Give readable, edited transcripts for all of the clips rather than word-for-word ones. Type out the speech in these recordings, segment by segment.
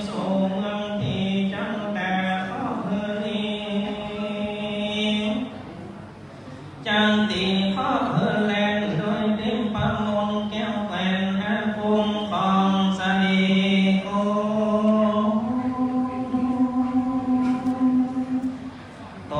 สู่เมืองที่จังแต่ขอเฮือนี้จังตีขอเฮือแลนโดยเต็มปามนแก้วแกวนอาภูมิของสนีโกโต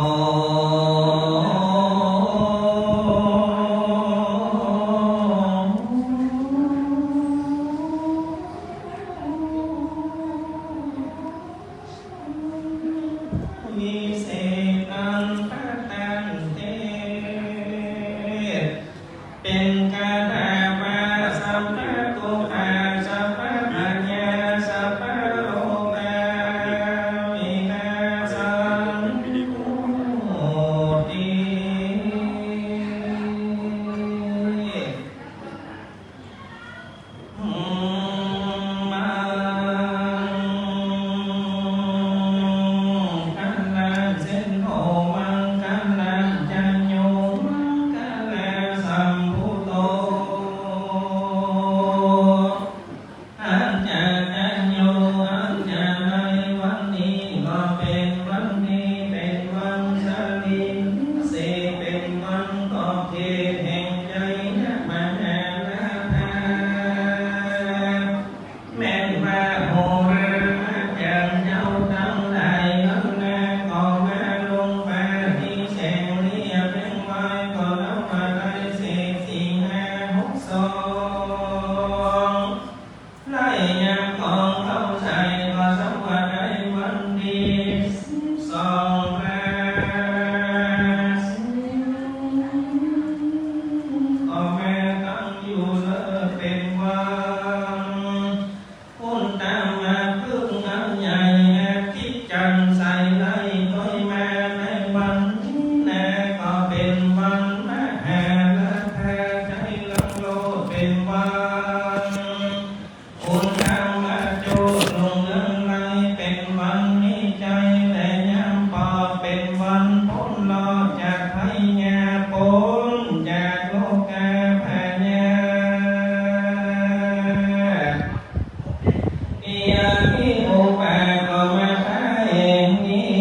วิเศษอันพระตันเทศเป็นกาตามาสัมภะตุอาสัพพะปัญญาสัพพะโลมาวินาสันโหติมังคัลลาเซนโหมังคัลลาจันโยมังคัลลาสัมพุโตอันจาจันโยอันจาในวันนี้ก็เป็นวันนี้เป็นวันสลิมเสเป็นวันขอบเขตแห่งใจนักมหาลาภาแม้ว่าโหราจันเจ้าทั้งหลายทั้งนาก็มาลงมาที่แสงเรียบเรียงไว้ก็แล้วมาได้เศษสี่ห้าหกสองไล่ยามของเขาใส่ก็สวัสดีวันดีสองราศีก็แม่ตั้งอยู่เลิศเป็นวันคุณตามมาพึ่งอันใหญ่คิดจันใส่ไล่ต้อยมาในวันนี้แน่ก็เป็นวันมหาลาภาใจลังโลดเป็นวันคุณทำมาโจดลงเรื่องไรเป็นวันนี้ใจและยามปอเป็นวันพ้นรอดจากภัยยาพ้นจากโลกาพยาอิยามิโอปาก็มาพาเองนี้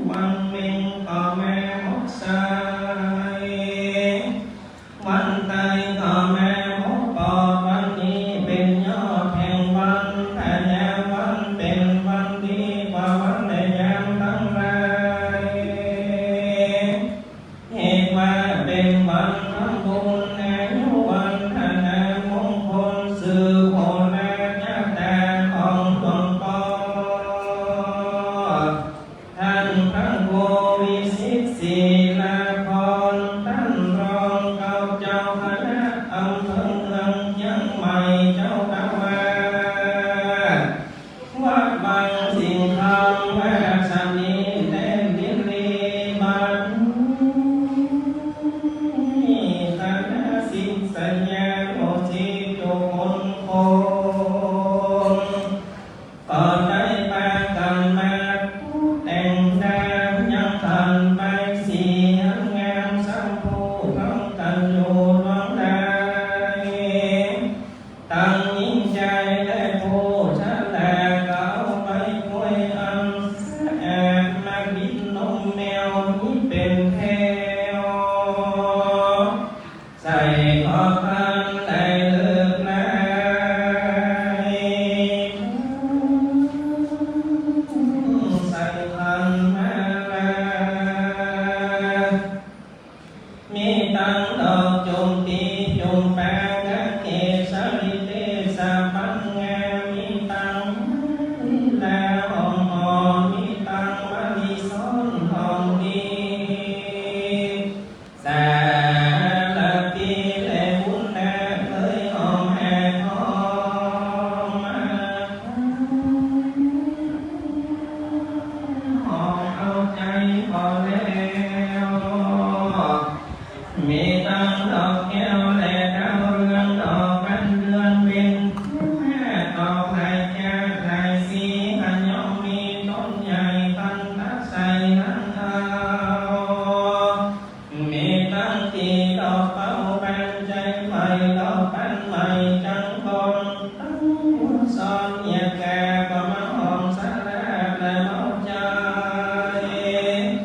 วันเพ็ญก็แม่หมดสายวันตายก็แม่หมดปอดวันนี้เป็นยอดแห่งวันแต่ยามวันเป็นวันดีกว่าวันในยามทั้งหลายเหตุว่าเป็นวันทำบุญในวันธนามงคลสื่อโหราญาตาของหลวงพ่อท่านพระโกวิสิทธิ์ศิลาภรณ์ท่านรองเจ้าคณะอำเภอเมืองเชียงใหม่เจ้าอาวาสวัดบางสิงห์คำแวกสนีแดนดินรีบันคณะศิษยาโนชีทุกคนคงก็ได้ปากันมาแต่งดาวยังทันไปเสียงงามสัมผูทั้งกันอยู่ดวงใดตั้งยิ่งใจและผู้ชะลาก็เอาไปคุยอันสะอาดมากินนมแมวนี้เป็นแถวใส่ขอบพันได้เลิกลายใส่พันมาลามีตั้งดอกจงตีจงแปงเกสริเตสาปังงามีตั้งลาอ่อนอ่อนมีตั้งมะลิซ้อนทองดีสาลปีและบุญนาเคยหอมแห่หอมมาหอมเอาใจพอแล้วมีตั้งดอกแก้วและดาวเรืองดอกกันเดือนเป็นแม่ดอกลายจากลายสีอันย่อมมีต้นใหญ่ตั้งตาใสทั้งเอามีตั้งที่ดอกเป่าแปลงใจไฟ đó ban mày chẳng còn muốn son nhẹ kè và máu hồng xa ra là máu trai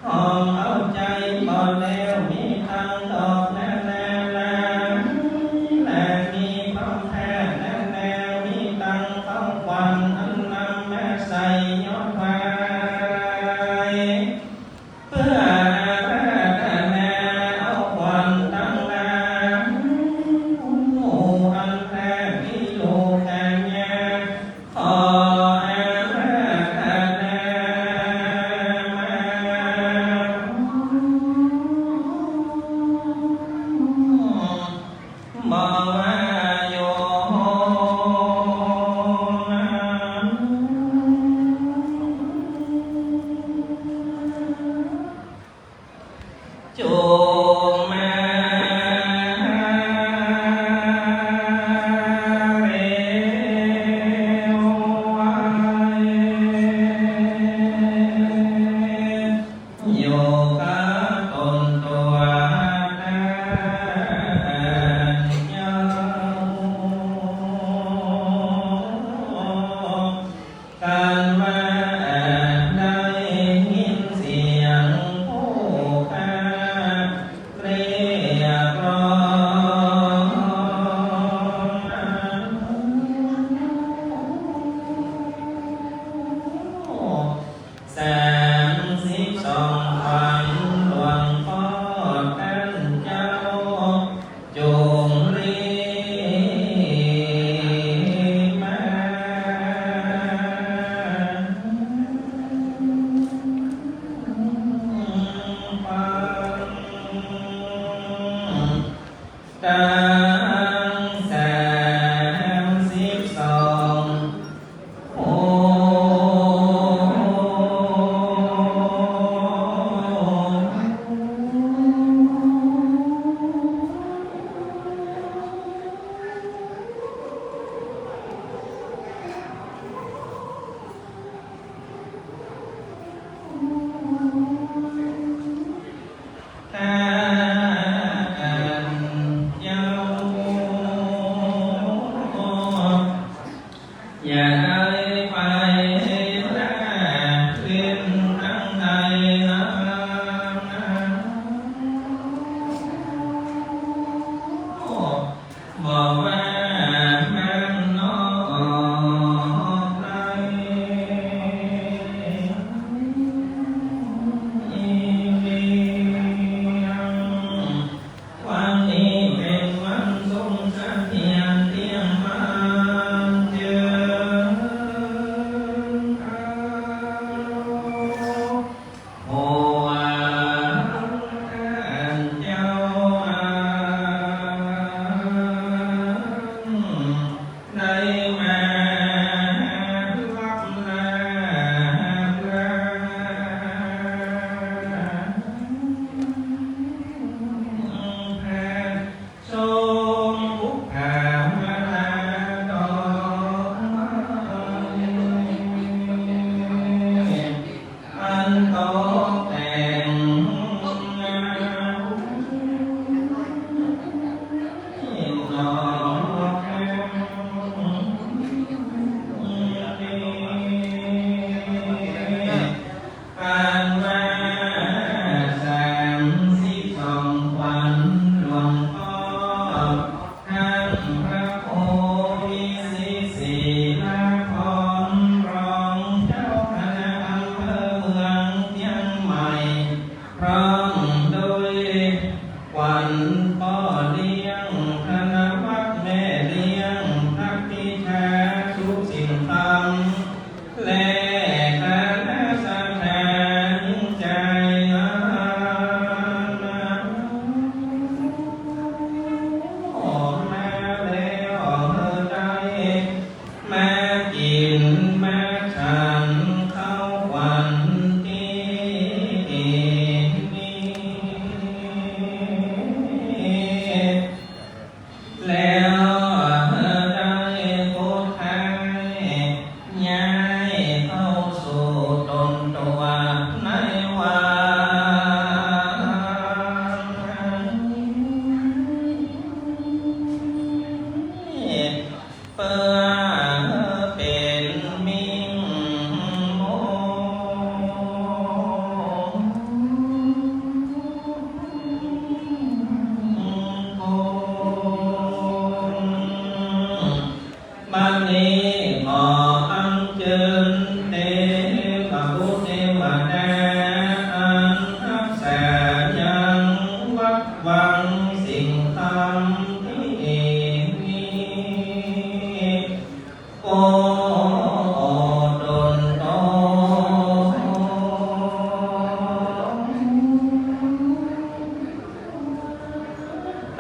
hồng áo chay bò leo mi thăng đọt na na là mi phong tha na na mi tăng phong quanh anh năm má say nhót vai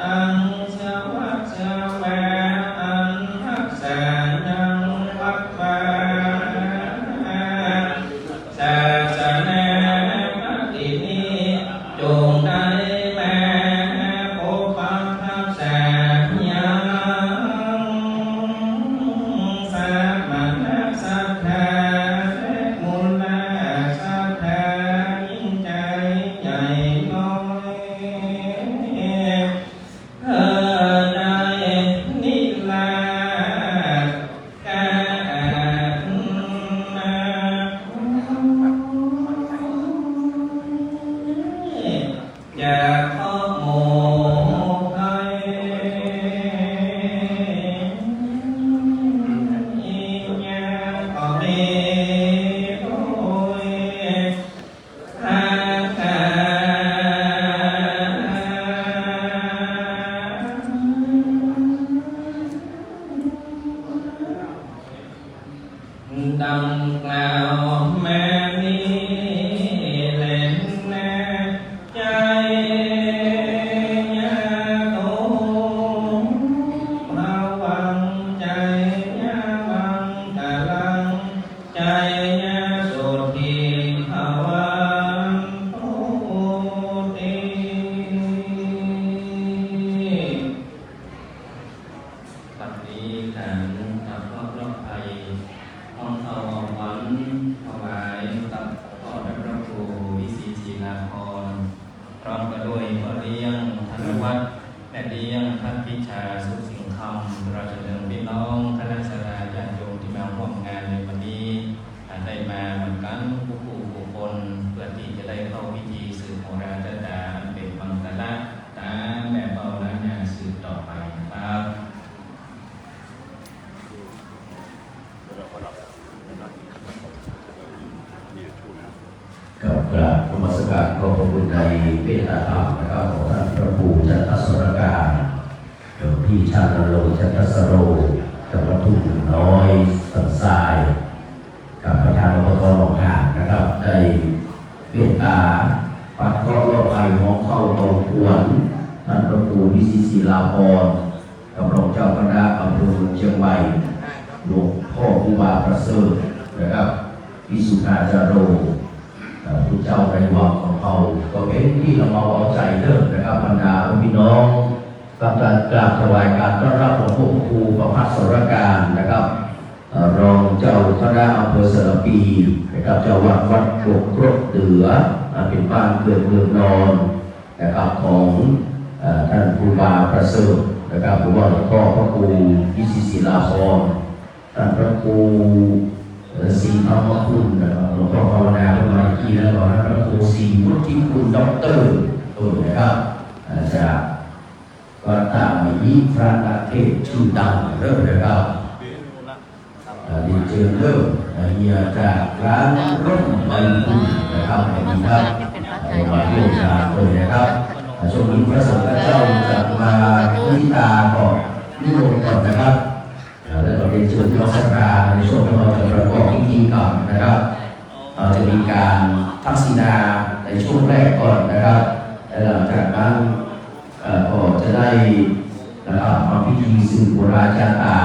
ตังสวัสสะแวอันทักษายังวัปปะศาสนาปฏินิจงได้แม่โอปัฏฐสายังสามัญศรัทธาและมูลศรัทธายิ่งใจใหญ่น้อยเธอได้นิลาการอย่าขอโมภัยญาขอเมโอยอาคาดังกล่าวแม่นี้เล่นแน่ใจยาโตระวังใจยาวังกะลังใจยาสุธีภวันโตติบัดนี้ขันธ์ขับรอบรอบไทยห้องเอาหวันถวายกับพ่อพระครูวิสิตศิลาภรณ์พร้อมกันด้วยพ่อเลี้ยงธนวัฒน์แม่เลี้ยงท่านพิชาสุขสิงห์คำเราจะเดินพี่น้องคณะสัตยาญาติโยมที่มาร่วมงานในวันนี้ได้มาเหมือนกันผู้คนเพื่อที่จะได้เข้าพิธีสืบโหราจารย์อันเป็นมังคละตามแบบเบาและงานสืบต่อไปนะครับ กับกราบนมัสการขอบพระคุณในเมตตาธรรมนะครับของท่านพระครูจันทสรการหลวงพี่ชาญโลจันทสโรจังหวัดทุ่งน้อยสันทรายกับประธานอบตหนองหานนะครับได้เมตตาปัดเคราะห์โรคภัยของเข้าตรงควรท่านพระครูวิสิตศิลาภรณ์กับรองเจ้าคณะอำเภอเมืองเชียงใหม่หลวงพ่อครูบาประเสริฐนะครับวิสุทธาจารโรผู้เจ้าในวังของเขาก็เป็นที่เราเอาใจเริ่มนะครับบรรดาพี่น้องกับการกราบถวายการต้อนรับหลวงพ่อครูประภัสสรการนะครับรองเจ้าคณะอำเภอสระปีนะครับเจ้าวัดกกครกเหนือเป็นบ้านเกิดเมืองนอนนะครับของท่านครูบาประเสริฐนะครับหรือว่าหลวงพ่อพระครูวิสิตศิลาภรณ์ท่านพระครูศรีธรรมคุณนะครับหลวงพ่อภาวนาเป็นมาอีกแล้วก็พระครูศรีวุฒิคุณด็อกเตอร์ตัวนะครับจากวัดตามีพระนักเทศชื่อดังเริ่มนะครับดีเจเริ่มเฮียจากร้านร่มใบบุญนะครับดีครับมาเรื่องการเลยนะครับช่วงนี้พระสงฆ์เจ้าจะมาพิธาก่อนนิมนต์ก่อนนะครับแล้วเราเรียนเชิญพระสักการในช่วงที่เราจะประกอบพิธีก่อนนะครับจะมีการทักษิณาในช่วงแรกก่อนนะครับและหลังจากนั้นก็จะได้นะครับมาพิธีสืบโบราณจารา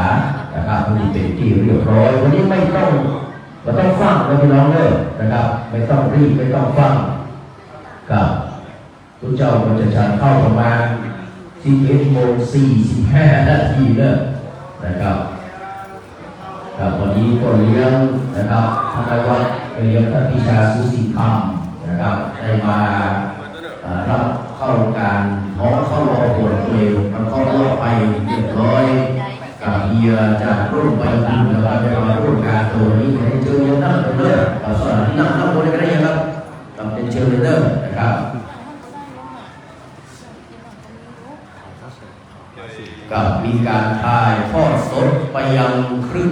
นะครับนี่เป็นที่เรียบร้อยวันนี้ไม่ต้องฟังนะพี่น้องเลยนะครับไม่ต้องรีบไม่ต้องฟังกับทุกเจ้าก็จะฉันเข้าประมาณ11:45 นาทีเลยนะครับวันนี้ก็เลี้ยงนะครับท่านวัดเลี้ยงท่านพิชาสุสิธรรมนะครับได้มารับเข้าการน้องเข้ารอผลเร็วมันเข้ารอบไปเรียบร้อยกับเฮียจากรุ่นไปบุญนะครับได้มาร่วมการตัวนี้ให้เจอยังนั่งเลยสอนนั่งบนกันได้ยังครับเป็นเชิญเลยนะครับกับมีการถ่ายทอดสดไปยังคลื่น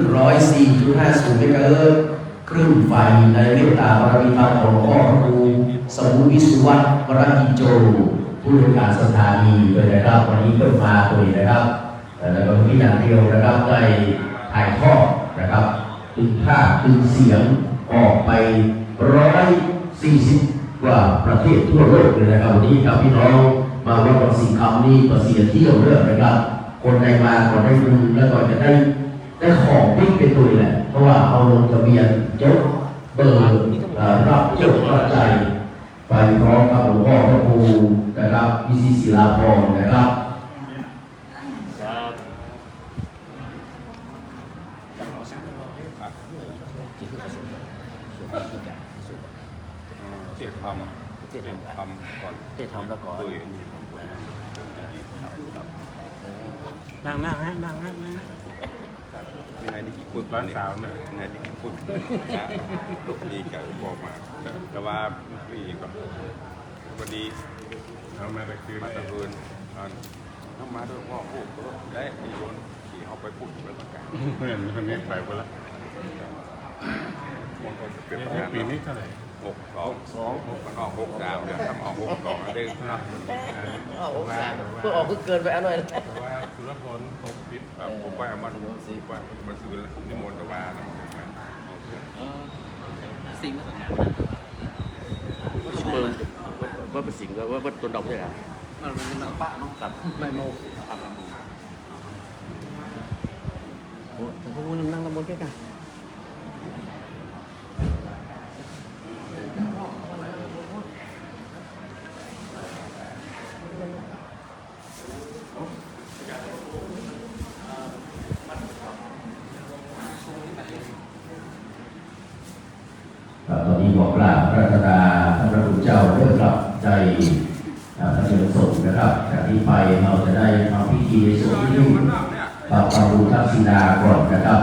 104.50 เมกะเฮิรตซ์คลื่นไฟในเมตตาบารมีธรรมของหลวงพ่อพระครูสมุวิสุวัฒน์วรกิจโจผู้บริการสถานีเลยนะครับวันนี้เพิ่มมาตัวนี้นะครับแล้วก็มีอย่างเดียวนะครับได้ถ่ายทอดนะครับถึงภาพถึงเสียงออกไป140 กว่าประเทศทั่วโลกเลยนะครับวันนี้ครับพี่น้อง มาวัดบางสีคำนี่ก็เสียเที่ยวเรื่องนะครับคนใดมาก็ได้บุญแล้วก็จะได้ของพิกเป็นตัวแหละเพราะว่าเอาลงทะเบียนยกเบอร์รับเจ้าปัจจัยไปพร้อมกับหลวงพ่อพระครูนะครับวิศิศิลาภรณ์นะครับเจ็ดทำก่อน เจ็ดทำแล้วก่อน นั่งฮะนั่ง มีนายนิกิพูดร้านสาวเนี่ยนายนิกิพูดลูกดีกับบอกมาแต่ว่าพี่ก็วันดีเอามาตะคืนมาตะคืนต้องมาด้วยพ่อพูดได้มีโยนขี่เขาไปพูดแล้วประกาศเพื่อนคนนี้ไปไปแล้วปีนี้เท่าไหร่62มันออก63เดี๋ยวทำออก62ได้ครับ เพื่อออกเกินไปหน่อย แต่ว่าสุรพลผมว่ามันซื้อนิมนต์ตะวันสิงห์ว่าเป็นสิงห์ว่าต้นดอกใช่ไหมมันเป็นน้ำปะน้องตัดไม่โมครับโอ้แต่พวกมึงนั่งลำบนแค่กันตอนนี้บอกลาพระราชดาพระพุทธเจ้าเริ่มรับใจพระเจ้าสมนะครับจากนี้ไปเราจะได้ทำพิธีในส่วนที่ปรับปรุงทักษิณาก่อนนะครับ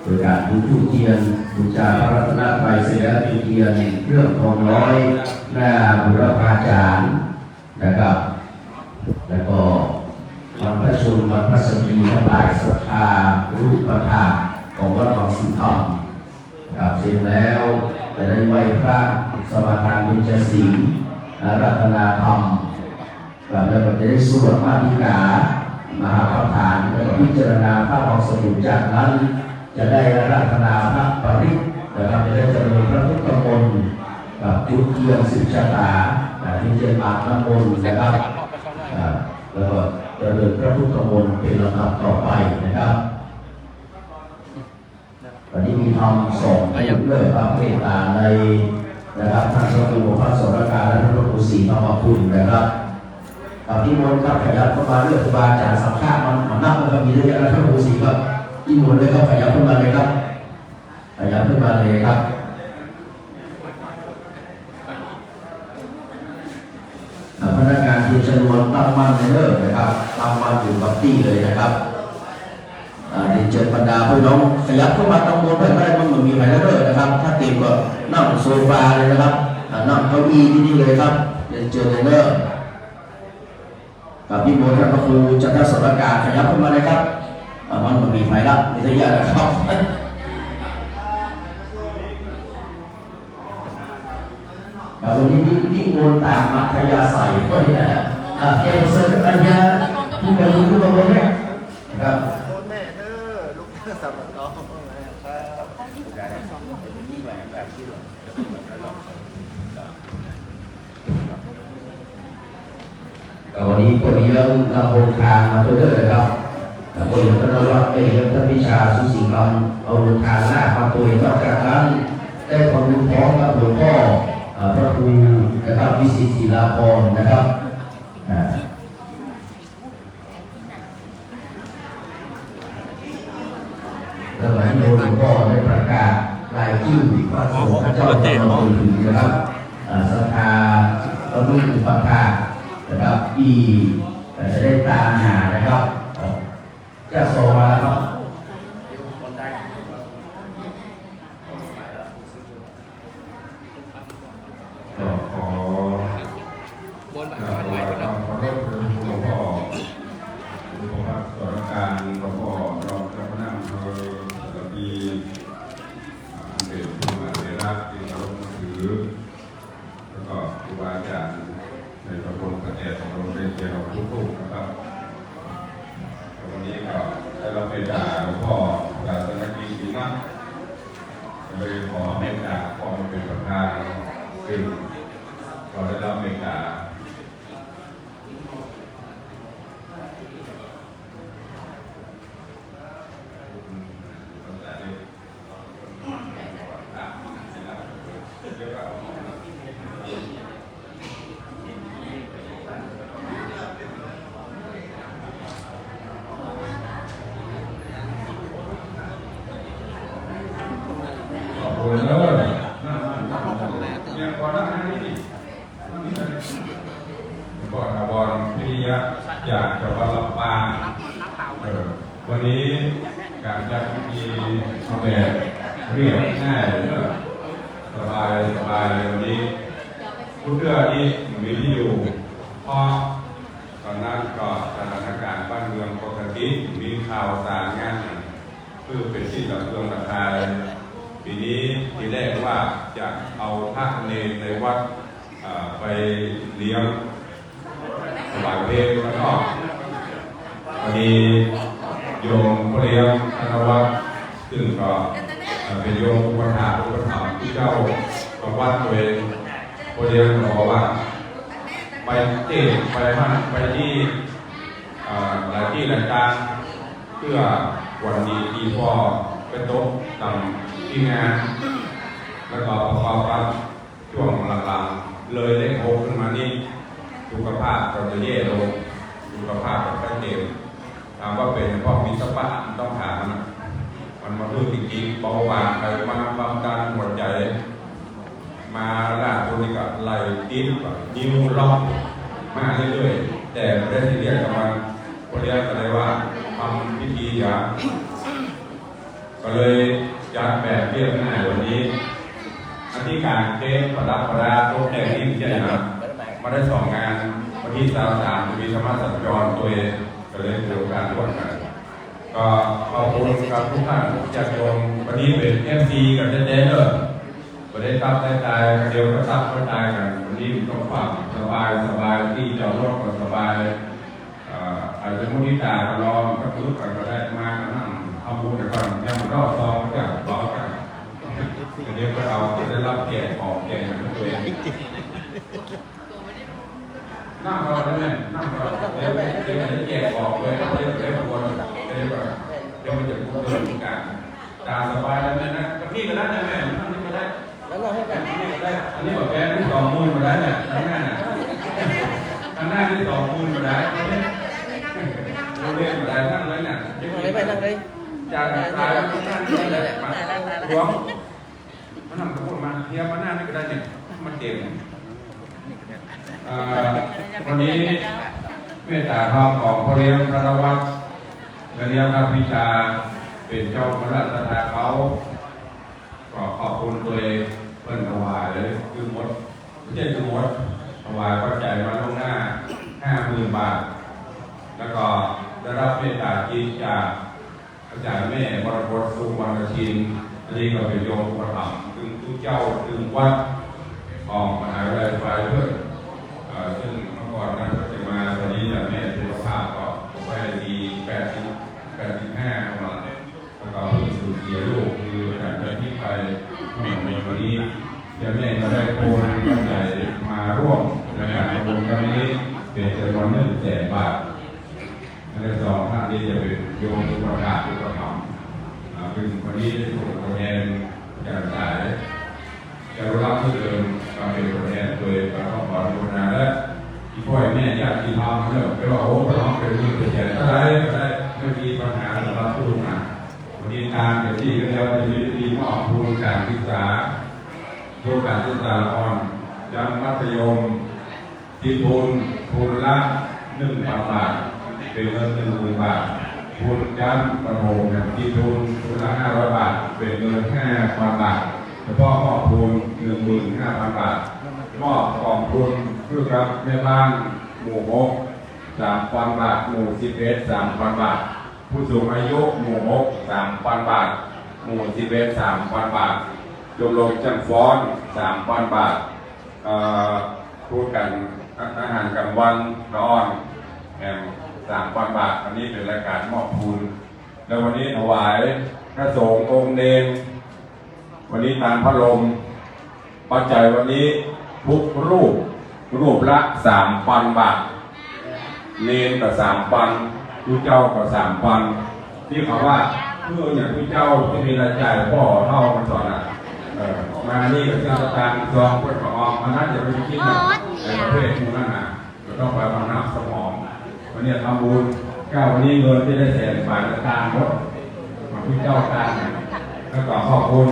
โดยการทูเทียนบูชาพระรัตนตรัยเสร็จแล้วทูเทียนเรื่องทองน้อยหน้าบุรพาจารย์นะครับแล้วก็วันพระชนม์วันพระสมีทั้งหลายศรัทธารูปธาตุของวัดบางสีทองครับเสร็จแล้วจะได้ไหว้พระสมาทานเบญจศีลรัตนาธรรมแล้วก็จะได้สวดมาติกามหาประธานแล้วก็พิจารณาพระองค์สมุดจากนั้นจะได้รัตนาพระปริศนะครับจะได้เจริญพระพุทธมนต์กับจุดเทียนสิบชะตาที่จะมาพระมนต์นะครับแล้วก็เจริญพระพุทธมนต์เป็นลำดับต่อไปนะครับวันนี้มีทำส่งให้ด้วยพระเมตตาในนะครับท่านพระครูพระสรการและพระครูศรีธรรมคุณนะครับที่มนต์ครับขยับเข้ามาเรื่องครูบาอาจารย์สัมภาษณ์มันนับมันก็มีเรื่องอะไรพระครูศรีครับที่มนต์เลยครับขยับขึ้นมาเลยครับขยับขึ้นมาเลยครับพนักงานที่ชนวนตั้งมั่นในเลิกนะครับตั้งมั่นอยู่กับที่เลยนะครับเรียนเชิญบรรดาพี่น้องขยับเข้ามาตรงบนไม่ได้มันเหมือนมีใครแล้วเลยนะครับถ้าเต็มก็นั่งโซฟาเลยนะครับนั่งเก้าอี้ที่นี่เลยครับเรียนเชิญเลยเลิกกับพี่โบท่านพระครูจันทศรการขยับเข้ามาเลยครับมันเหมือนมีใครแล้วมีทายาทนะครับวันนี้นิมนต์ตามมัธยาศัยก็นี่นะเอเซอร์ปัญญาผู้บรรลุผู้บรรลุเนี่ยครับแม่เด้อลูกเด้อสำหรับน้องวันนี้ก็มีเรื่องลำโพงทางมาตัวเด้อครับคนหนึ่งก็นวัดเองท่านพิชาสุสิงห์ลำเอาเดินทางหน้ามาตัวนอกจากนั้นได้ความรู้พร้อมกับหลวงพ่อพระครูนะครับวิสิตศิลาภรณ์นะครับแล้วหลังโยนหลวงพ่อได้ประกาศรายชื่อพระสงฆ์พระเจ้าพระองค์ถึงนะครับศรัทธาเราดูอุปถากนะครับที่จะได้ตามหานะครับจะโซมาแล้วครับขอขอรบหลวงพ่อหลวงพ่อสรการหลวงพ่อรองเจ้าคณะอำเภอและมีเด็กผู้มาเรียนรักที่เราถือแล้วก็ครูบาอาจารย์ในตำบลกระแตของโรงเรียนเชียงรายทุกๆนะครับวันนี้ก็ได้รับเมตตาหลวงพ่อศาสนกิจดีมากเลยขอเมตตาขอมาเป็นประธานซึ่งเราได้รับเมตตา ขอบคุณเนอะเนี่ยก่อนหน้านี้ก่อนบอลพิริยะอยากจะวันลำปางวันนี้การจัดพิธีแบบเรียบง่ายสบายสบายวันนี้ทุกเรื่องนี้มีที่อยู่เพราะตอนนั้นก็สถานการณ์บ้านเมืองปกติมีข่าวสารงานเพื่อเป็นที่ตัดเตือนราคาปีนี้ทีแรกว่าจะเอาพระเนรในวัดไปเลี้ยงถวายเพลงแล้วก็วันนี้โยมพระเลี้ยงธนวัฒน์ซึ่งก็เป็นโยมอุปถาที่เจ้าของวัดตัวเองพระเลี้ยงบอกว่าไปเทศไปมั่นไปที่หลายที่หลายการเพื่อวันดีที่พ่อเป็นโต๊ะต่ำที่งานแล้วก็ประกอบกับช่วงหลังๆเลยได้โผล่ขึ้นมานี่สุขภาพเราจะแย่ลงสุขภาพเราจะเจ็บถามว่าเป็นเพราะมีสปะต้องถามมันมาดูจริงๆเบาหวานไปมาความดันหัวใจมาล่าตัวนี้ก็ไหลดิ้นนิ้วล็อกมาเรื่อยๆแต่ไม่ได้ที่เรียกกับมันคนเรียกอะไรว่าทำพิธีอย่างก็เลยจัดแบบเรียบง่ายวันนี้อธิการเทศประดับประดาโต๊ะแต่งยิ่งใหญ่นะมาได้2 งานวันที่23จะมีธรรมะสัญจรตัวเองก็เลยมีโอกาสร่วมกันก็ขอบคุณกับทุกท่านจากโยมวันนี้เป็น FC กับเจเจเนอร์ประเด็นตับได้ตายเดียวก็ตับก็ตายกันวันนี้ต้องฟังสบายที่จอดรถก็สบายอาจจะมุทิตาก็ลองก็รู้กันก็ได้มานั่งทำบุญแต่ก่อนยังรอบซองก็บอกกันเดี๋ยวเราจะได้รับแก่ของแก่ของตัวเองนั่งรอได้ไหมนั่งรอเดี๋ยวจะแก่ของเลยเดี๋ยวควรเดี๋ยวมันจะพูดเรื่องการตาสบายแล้วนะพี่ก็ได้นะแม่นั่งนี่ก็ได้แล้วเราให้แบบนี้ก็ได้อันนี้บอกแกนี่20,000มาได้เนี่ยทั้งหน้าน่ะทั้งหน้านี่20,000มาได้เราเรียนมาได้นั่งเลยเนี่ยนั่งเลยจากตายแล้วนั่งเลยมาหัวมันนั่งพูดมาเทียบมาหน้านี่ก็ได้เนี่ยมันเก่งวันนี้เมตตาธรรมของพระเลี้ยงธนวัฒน์และเลี้ยงพระพิชาเป็นเจ้าพระราชทานเขาก็ขอบคุณตัวเองเพิ่นถวายเลยคือหมดไม่ใช่คือหมดถวายปัจจัยมาล่วงหน้า 50,000 บาทแล้วก็ได้รับเมตตาจิตจากอาจารย์แม่บรพตสุวรรณชินอันนี้ก็เป็นโยมอุปถัมภ์ถึงทุกเจ้าถึงวัดของมหาวิทยาลัยไฟเพื่อซึ่งเมื่อก่อนนั้นก็จะมาตอนนี้แต่แม่สุขภาพก็ไปดี85ประมาณแล้วก็เพิ่งสูญเสียลูกคือการจะที่ไปวันนี้จะแม่ก็ได้โอนปัจจัยมาร่วมในการทำบุญครั้งนี้เป็นจำนวน100,000 บาทและ2 ท่านนี้จะเป็นโยมอุปการอุปถัมภ์เป็นวันนี้ได้ถูกตัวแทนจากสายจะรับที่เดิมมาเป็นตัวแทนโดยการขออนุโมทนาและที่พ่อแม่ญาติธรรมเรื่องไม่ว่าโอ้พระน้องเป็นมือเป็นแขนอะไรก็ได้ไม่มีปัญหาสำหรับผู้ร่วมงานวันนี้ทางเจ้าที่ก็แล้วจะมีทีมอบทุนการศึกษาทุนการศึกษาอ่อนยันมัธยมที่ทุนละ 1,000 บาทเป็นเงิน 10,000 บาททุนยันประถมที่ทุนละ 500 บาทเป็นเงิน 5,000 บาทเฉพาะมอบทุน 15,000 บาทมอบกองทุนเพื่อกับแม่บ้านหมู่6 3,000 บาทหมู่11 3,000 บาทผู้สูงอายุหมู่6 3,000 บาทหมู่11 3,000 บาทชมรมจังฟ้อน 3,000 บาทพูดกันอาหารกลางวันนอน3,000 บาทอันนี้เป็นรายการมอบทุนแล้ววันนี้ถวายพระสงฆ์องค์เนรวันนี้ทานพระลมปัจจัยวันนี้ทุกรูปละ 3,000 บาทเนรก็ 3,000ผู้เจ้าก็ 3,000ที่เขาว่า เมื่ออย่างที่เจ้าที่มีรายจ่ายพ่อเท่ามันสอนอ่ะมานี่กับเจ้าตางซองเพื่อนของออมมันน่าจะไปคิดนะในประเภทมูนั่นนะเราต้องไปบำนักสมองวันนี้ทำบุญวันนี้เงินที่ได้แสนบาทจะตามรถมาที่เจ้าตามแล้วก็ขอบคุณ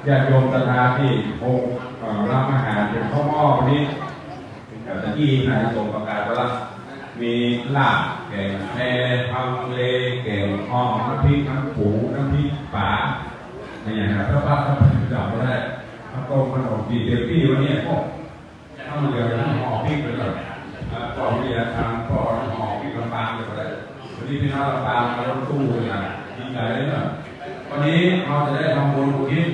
ญาติโยมตาที่องค์รับอาหารเป็นข้าวหม้อวันนี้ตะกี้นายส่งประกาศว่ามีลาบแกงแพรพังเลแกงอ่อมน้ำพริกน้ำปูน้ำพริกป่าอย่างเงี้ยนะถ้าพระถ้าจับไม่ได้ถ้าต้มขนมจีนเดฟี่วันนี้พวกถ้ามันเหลือน้ำหอมพริกไปเลยก่อนที่จะทำก็หอมพริกลำปางไปเลยวันนี้พี่น้องลำปางมาลงตู้เลยนะดีใจเลยเนอะวันนี้เราจะได้ทำบุญอุทิศ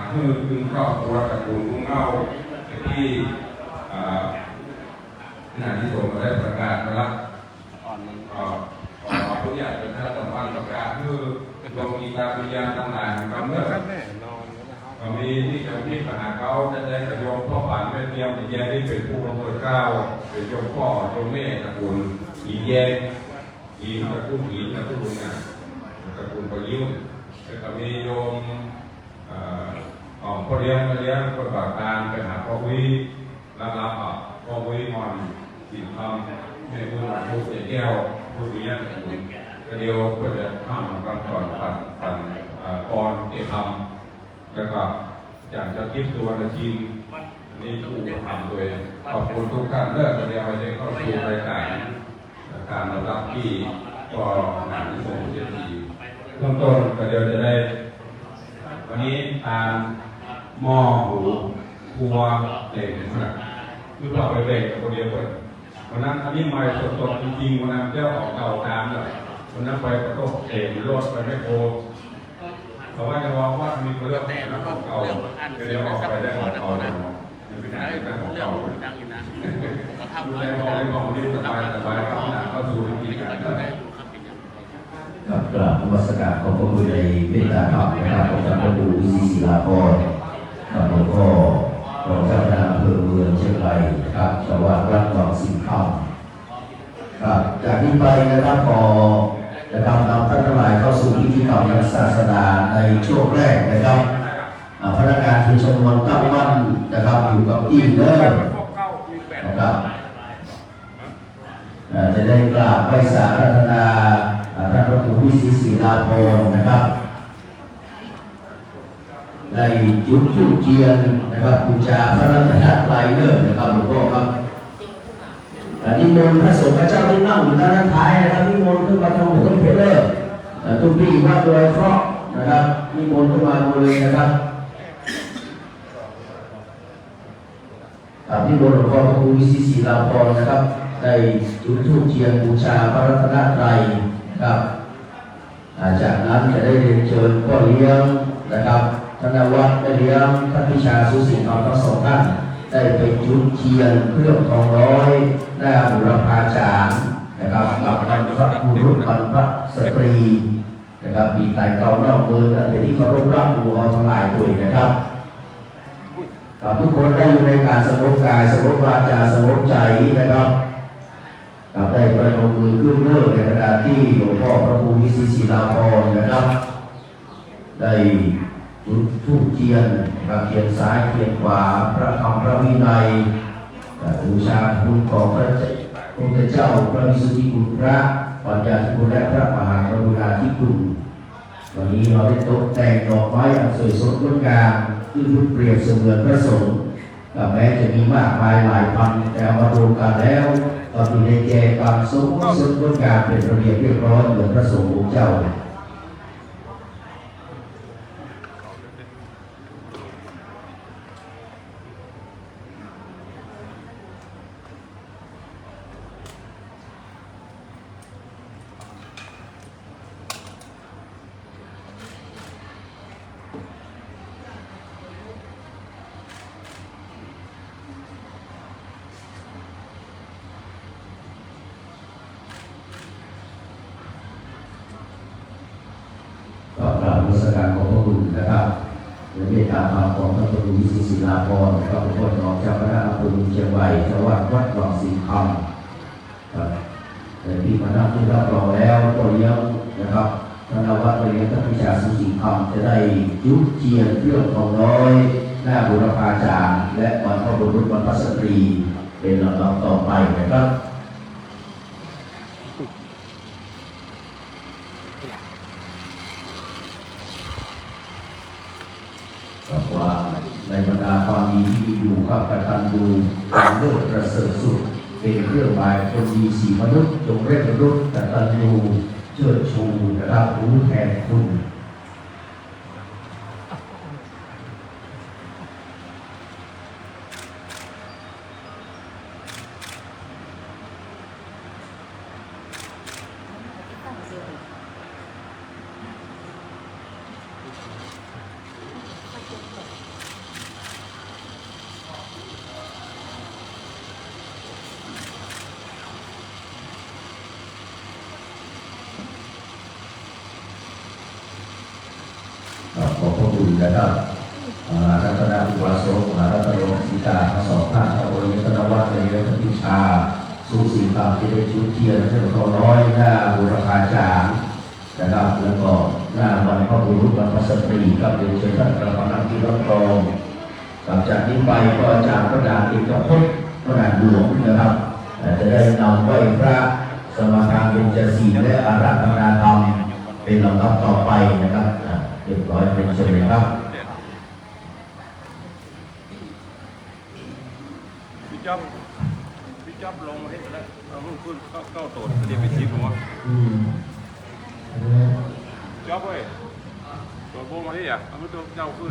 คือครอบครัวตระกูลกุ้งเงาที่งานที่ผมได้ประกาศนะครับผู้ใหญ่เป็นท่านสำคัญประกาศคือลงกีตาวิญญาณต่างๆครับเมื่อมีที่จะพิจารณาเขาจะได้กระยมพ่อผ่านแม่เตรียมอีแยงที่เป็นผู้บำเพ็ญเก้าเป็นโยมพ่อโยมแม่ตระกูลอีแยงอีตระกูลอีตระกูลนะตระกูลประยุทธ์แล้วก็มีโยมพ่อเลี้ยงคนปากตาไปหาพ่อวิรับพ่อวิมอนสิ่งทำในมือผู้เสียแก้วผู้นี้ก็เดียวเพื่อจะข้ามกันก่อนปั่นก่อนที่ทำแล้วก็อย่างจะคิดตัวละทีนี่ผู้ทำโดยขอบคุณทุกท่านเลิกเดียวไปได้เข้าสู่รายการรับที่ก็งานที่ส่งเสียทีเริ่มต้นก็เดียวจะได้วันนี้ตามหม้อหูครัวเด็กนะคือเราไปเบ่งกับคนเดียวเลยวันนั้นอันนี้มาสดๆจริงๆวันนั้นเจ้าออกเก่าตามเลยวันนั้นไปกระโดดเองรถไปไม่โคเพราะว่าจะบอกว่ามีเรื่องแต่ของเก่าเดี๋ยวออกไปได้ของเก่านะเป็นอะไรนะของเก่าดังอยู่นะดูแลของนี้สบายเข้าสู่วิธีการกับกราบนมัสการขอบพระคุณในเมตตาธรรมนะครับของท่านพระครูวิสิตศิลาภรณ์กับหลวงพ่อรองเจ้าคณะอำเภอเมืองเชียงรายนะครับชาววัดวัดวังสิงห์คำครับจากนี้ไปนะครับพอจะนำท่านทั้งหลายเข้าสู่พิธีกรรมทางศาสนาในช่วงแรกนะครับพนักงานที่ชมรมตั้งมั่นนะครับอยู่กับที่เดิมนะครับจะได้กราบไหว้สารัตนาท่านพระครูวิสิตศิลาภรณ์นะครับในจุดทูบเทียนนะครับบูชาพระรัตนตรัยเลิศนะครับหลวงพ่อครับนิมนต์พระสงฆ์พระเจ้าที่นั่งอยู่ด้านท้ายนะครับนิมนต์ขึ้นมาทำหัวเพลเลอร์ตุ้มปีวัดโดยเคราะห์นะครับนิมนต์ขึ้นมาเลยนะครับนิมนต์หลวงพ่อพระครูวิสิตศิลาภรณ์นะครับได้จุดธูปเทียนบูชาพระรัตนตรัยครับจากนั้นจะได้เรียนเชิญพ่อเลี้ยงนะครับธนวัฒน์ได้เลี้ยงท่านพิชาสุสิงห์ทั้งสองท่านได้ไปจุดเทียนเครื่องทองร้อยหน้าบุรพาจารย์นะครับกับบรรพบุรุษบรรพสตรีนะครับมีไต่เก่านอกเมืองและเป็นที่เคารพรักบูชาทั้งหลายด้วยนะครับทุกคนได้อยู่ในการสงบกายสงบวาจาสงบใจนะครับได้ประนมมือขึ้นเรื่อในขณะที่หลวงพ่อพระครูวิสิตศิลาภรณ์นะครับได้จุดธูปเทียนเทียนซ้ายเทียนขวาพระธรรมพระวินัยบูชาคุณของพระพุทธเจ้าพระวิสุทธิคุณพระปัญญาธิคุณและพระมหากรุณาธิคุณวันนี้เราได้ตกแต่งดอกไม้อันสวยสดงดงามที่รูปเปรียบเสมือนพระสงฆ์แม้จะมีมากมายหลายพันแต่มารวมกันแล้วก็มีในแจกความสมบูรณ์งดงามเป็นระเบียบเรียบร้อยเหมือนพระสงฆ์องค์เจ้านมัสการขอบพระคุณนะครับในเมตตาธรรมของพระครูวิสิตศิลาภรณ์พระพุทธรองเจ้าคณะอำเภอเมืองเชียงรายจังหวัดวัดวังสิงห์คำครับที่มานั่งที่รับรองแล้วก็เลี้ยงนะครับ นวัตเรียนท่านวิชาสุสิงห์คำจะได้ยุเจียนเรื่องของน้อยหน้าบุรพาจารย์และบรรพบุรุษบรรพสตรีเป็นลำดับต่อไปนะครับกับว่าในบรรดาความดีที่มีอยู่ข้าพเจ้าดูความเลิศประเสริฐสุดเป็นเครื่องหมายคนดีสี่มนุษย์จงเร่งรุดกตัญญูเชิดชูนะครับรู้แทนคุณขอบพระคุณนะครับรัตนอุบาสกรัตนโรสิกาทั้งสองท่านพระบรมธนวัฒน์ในเรื่องพิชาสุสีคำที่ได้ชุดเทียนเรื่องของน้อยหน้าบุรพาจารย์นะครับแล้วก็หน้าบรรพบุรุษบรรพสตรีกับเรียนเชิญท่านประธานที่รับรองหลังจากนี้ไปก็อาจารย์พระดาเอกพจน์พระดาหลวงนะครับจะได้นำไหว้พระสมาทานเบญจศีลและอาราธนาธรรมเป็นลำดับต่อไปนะครับเรียบร้อยเป็นเชิญเลยครับพี่จ๊อบลงมาให้แล้วเราเพิ่งขึ้นเข้าโตดเดี๋ยวไปชี้ผมว่าจ๊อบเว้ยตัวโบมาที่อ่ะเอาตัวเจ้าขึ้น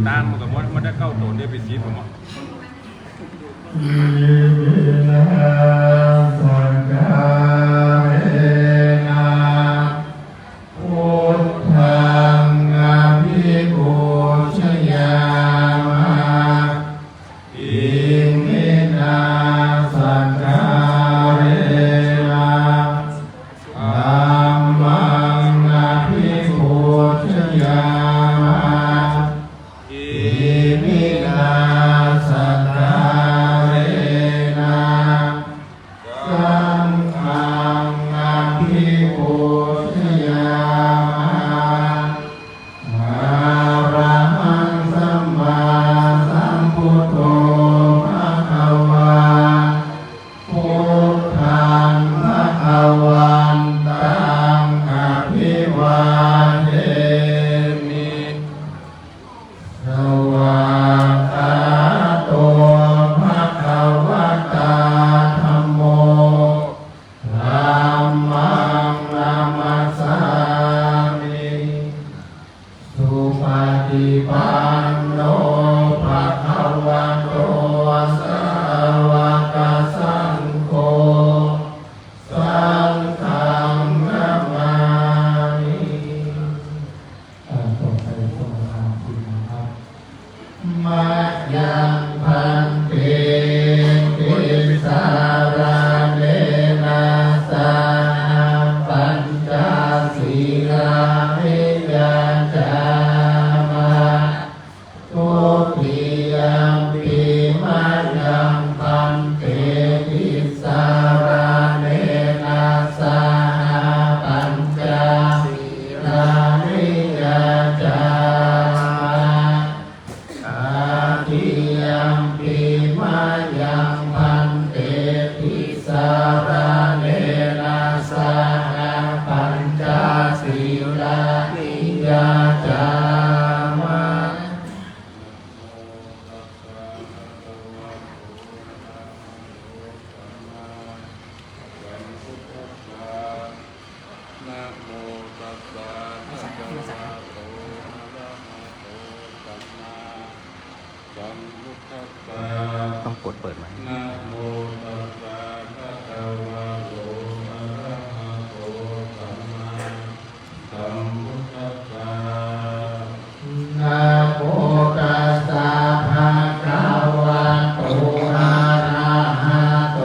นานมันกับมันได้เข้าโตดเดี๋ยวไปชี้ผมว่าสังฆาเรนะพุทธังอภิปูชยามะอิมินาสังฆาเรนะธัมมังอภิปูชยามะอิมินาสังฆาเรนะสังฆังอภิปูชยามะอะระหังสัมมาสัมพุทโธภะคะวาพุทธังภะคะวันตังอภิวาเทมิสวากขาโตภะคะวะตาธัมโมธัมมังนามัสสามิสุปฏิปันโนภะคะวะโตสาวกสังโฆสังฆังนามามิต่อไปส่งทางคุณนะครับ มัจยังพันเตติสาราเนนาสาปัญจศีลานิยาจามาทุติยมปีมัจยังพันเตติสาราเนนาสาปัญจศีลานิยาจามา ทิยัมปิมายังพันเตติสาราเนนะสาปัญจศีลานิยาจามะนะโมตัสสะภะคะวะโตอะระหะโตสัมมาสัมพุทธัสสะ ต้องกดเปิดไหม นะโมตัสสะภะคะวะโตอะระหะโตสัมมาสัมพุทธัสสะ นะโมตัสสะภะคะวะโตอะระหะโต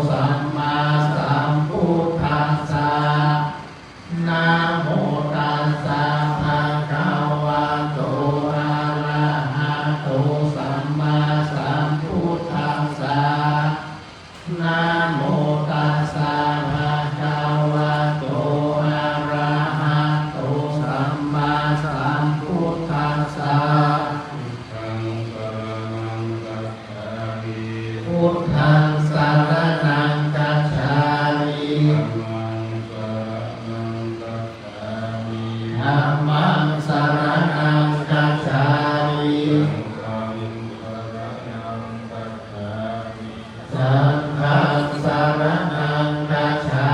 สัมมาสัมพุทธัสสะนะโมตัสสะภะคะวะโตอะระหะโตสัมมาสัมพุทธัสสะนะโมตัสสะ ธัมมังสรณังคัจฉามิ สังฆังสรณังคัจฉา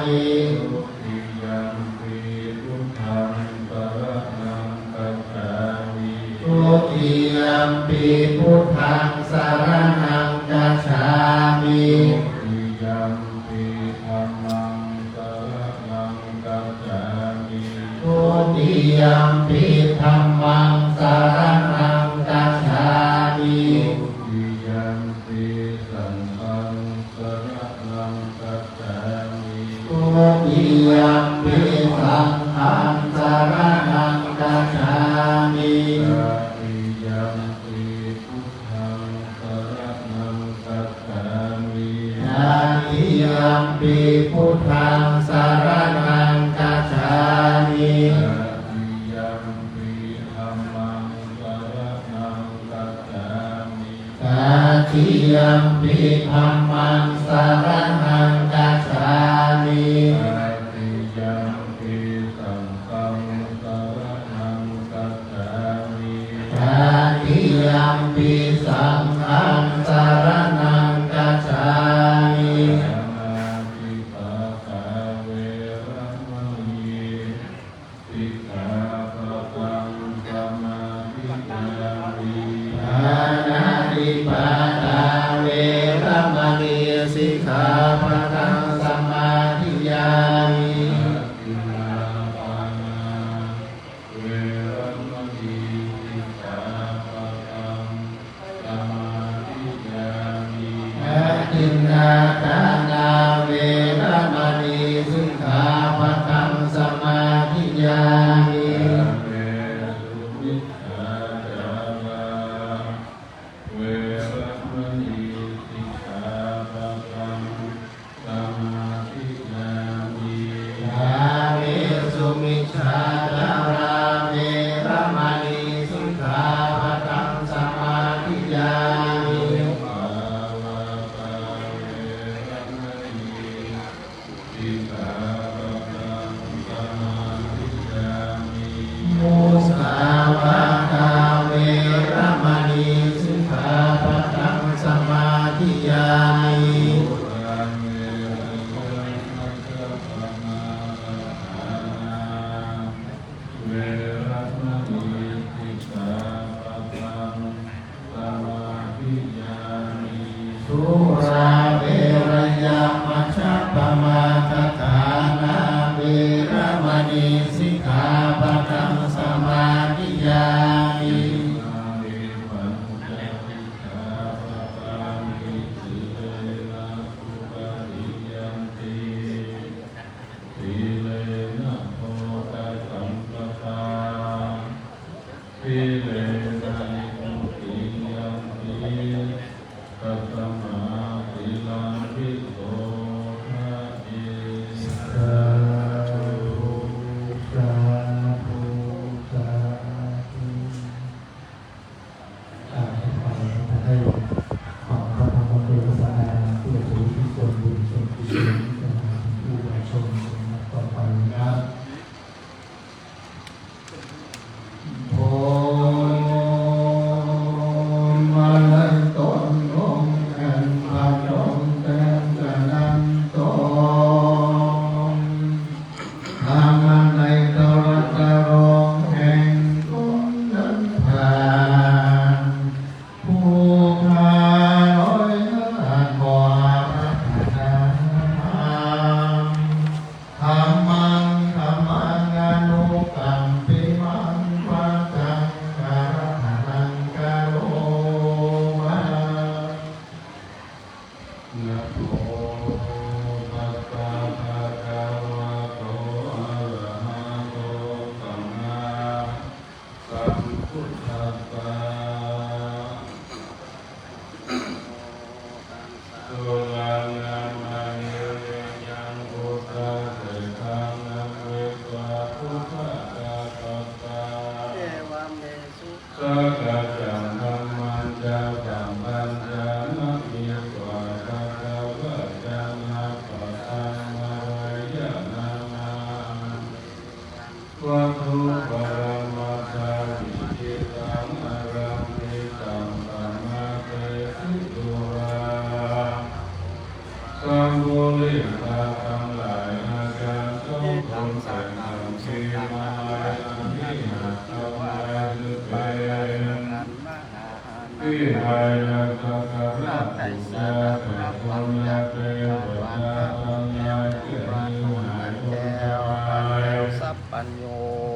มิ ทุติยัมปิพุทธังสรณังคัจฉามิ ทุติยัมปิธัมมังสรณังคัจฉามิ ทุติยัมปิสังฆังสรณังคัจฉามิ นาทิยัมปิพุทธังสรณังคัจฉามิ ตาทิยัมปิธัมมังสรณังคัจฉามิ ตาทิยัมปิสังฆังสรณังคัจฉามิ ปานาติปาตาเวรมณีสิกขาปะทังสมาธิยามิ อาทินนาทานาเวรมณีสิกขาปะทังสมาธิยามิ อาเวสุมิชฌาจาราเวรมณีสิกขาปะทังสมาธิยามิ มุสาวาทาเวรมณีสิกขาปะทังสมาธิยามิ สุราเวรยามัชฌัปปมาทฐานาเวรมณีสิกขาปะทังสมาธิยามิ วะโท สังฆังสีมาลานิหัตถวายุเปวิหายนะสักการะตุสาเถวัญญาเตวะตาตัญญาเกณิหายโยสัพปัญโย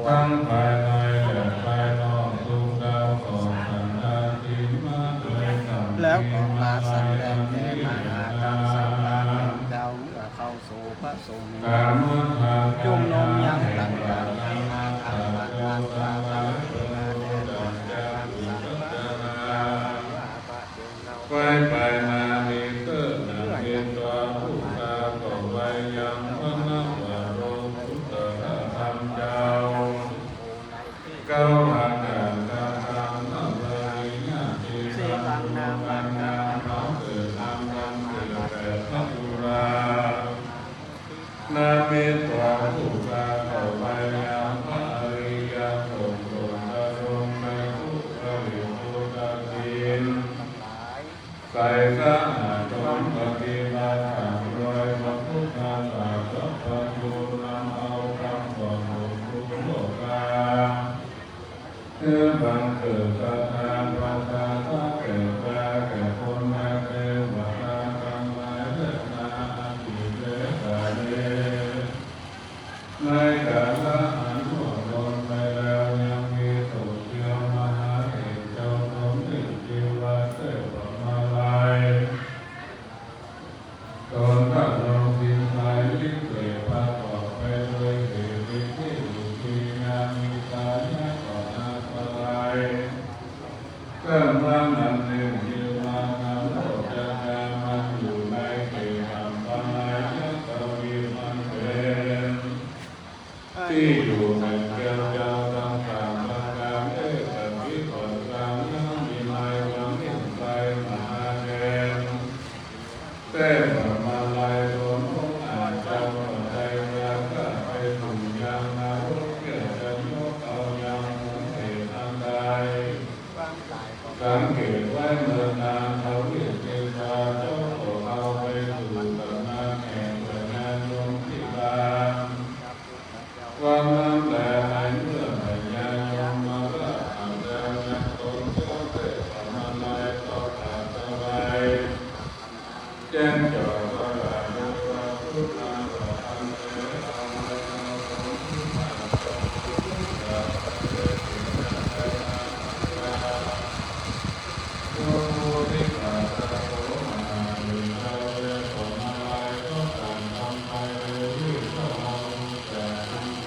ทั้งภายในและภายนอกทุกดาวของสันดานที่มาโดยกรรมแล้วก็มาแสดงแก่มหากรรมสังฆาเจ้าเมื่อเข้าสู่พระสงฆ์จุ่มนมยังต่างๆนานาทางวัดงานตาตาเวลาแดดร้อนแดดสังฆาไปไปมามีเกิดนาเกินตัวผู้ตาก็ไว้ยังพระนักวโรพุทธธรรมเจ้าเก้าหันกันตาตามนั่งเลยญาติสังฆาปัญญาน้องเกิดทำกันเกิดแต่พระบุรานามิตวาผู้ตาก็ไว้ยังพระอริยสงฆ์ดำรงในทุกขวิมุตติใส่สะอาดจงปฏิบัติธรรมโดยพระพุทธศาสนาพระจุลเอาคำสอนของผู้โลกาเพื่อบังเกิดศรัทธาประชาชนแก่พระแก่คนแก่เทวดาทั้งหลายและนาทิเตสาเยในกาลอันล่วงพ้นไปแล้วยังมีสุขเทียวมหาเอกเจ้าสมเด็จจิวาเทพมาลัยตนตั้งลงดินไทยลิเกประกอบไปด้วยเหตุที่อยู่ที่งานมีตาญาก่อนอาศัยเกิดมามันหนึ่งยืนมานำโลกจะงานมันอยู่ในเขตทำปัญญายักษ์วีมันเป็นที่อยู่ในเกี่ยวเจ้าต่างๆประการเอกวิกรกลางยังมีในวังนิ่งใจมหาเดชเต้พระมาลัยโดนองค์อาจารย์ก็ได้ยาก็ไปถูกยังนรกเกิดจะยกเอายังคงเหตุอันใดสังเกตไว้เมื่อนานเขาเรียกเทวาเจ้าของเอาไปถูกตำนานแห่งพระนางลงที่บานความน้ำแดงในเมื่อพญายมมาละอันเดิมยังตนเจ้าเตพระมาลัยต่อขาดอะไรแจ้งจอดว่าโยกว่าพุทธังว่าอันเตอังเตอังสมพุทธังสมพุทธังเตติสังเตอังโยโมทิกาตะโสมหาวิชาเวปมาลัยก็ต่างทำไปเรื่อยๆก็มองแต่ทุกโ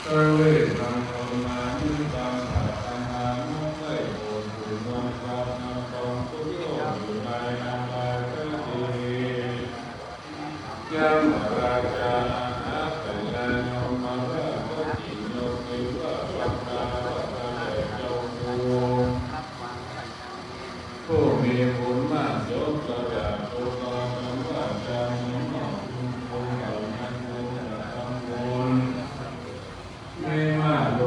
กเวทังโอมานิตังสัตตังหานุไลโกตุนวังกานาตองพุทโธอยู่ในนาลาเจดียามราชาอาเป็นนายมมาราชกิโยติวะปัญญาวัตเตเจ้าผู้มีบุญมากยกระดับตัวตนว่าจะมีมากบุญเหล่านั้นบุญทำบุญมีมากโล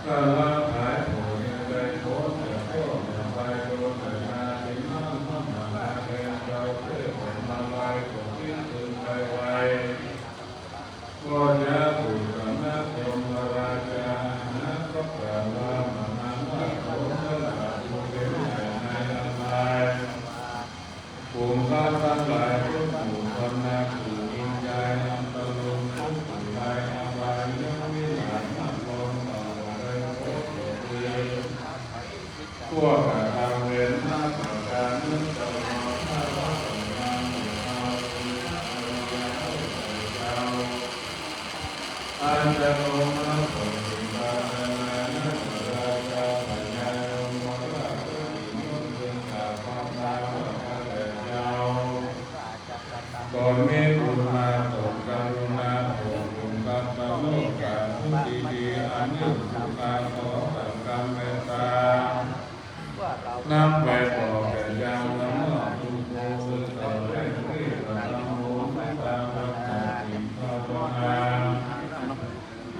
ก็ละขายโผล่ยังได้โผล่แต่โผล่ยังไปโดนแต่นาที่มั่งมั่งมาแทนเราเพื่อผลมาลายของที่ตื่นไปไวก็จะถูกสำนักยมราชานักก็กล่าวว่ามานาว่าโผล่เมื่อหลับผู้เลี้ยงใหญ่ในอะไรปู่ข้าทั้งหลายทุกปู่คนนาปู่อินใจนำตะลุงทุกปู่ใดอาบายยังมีหลายมั่งลงต่อเลยโอ้โหพวกกระทำเว้นหน้าต่อการนึกต่อมาถ้าว่าต่องานเอาอันจะลงมาส่งถึงบาลานักราชาปัญญาลงมาว่าเพื่อที่มุ่งเรื่องจากความตายว่าแต่ยาวก่อนมีบุญมาตกกรุณาโปรดบุญกับตโลกาผู้ดีๆอันยิ่งสุขาขอสังฆเมตตานำไปบอกแก่ยังละเมื่อทุกผู้ต่อได้ที่เราทำบุญตามพระธรรมสิ่งภาวนา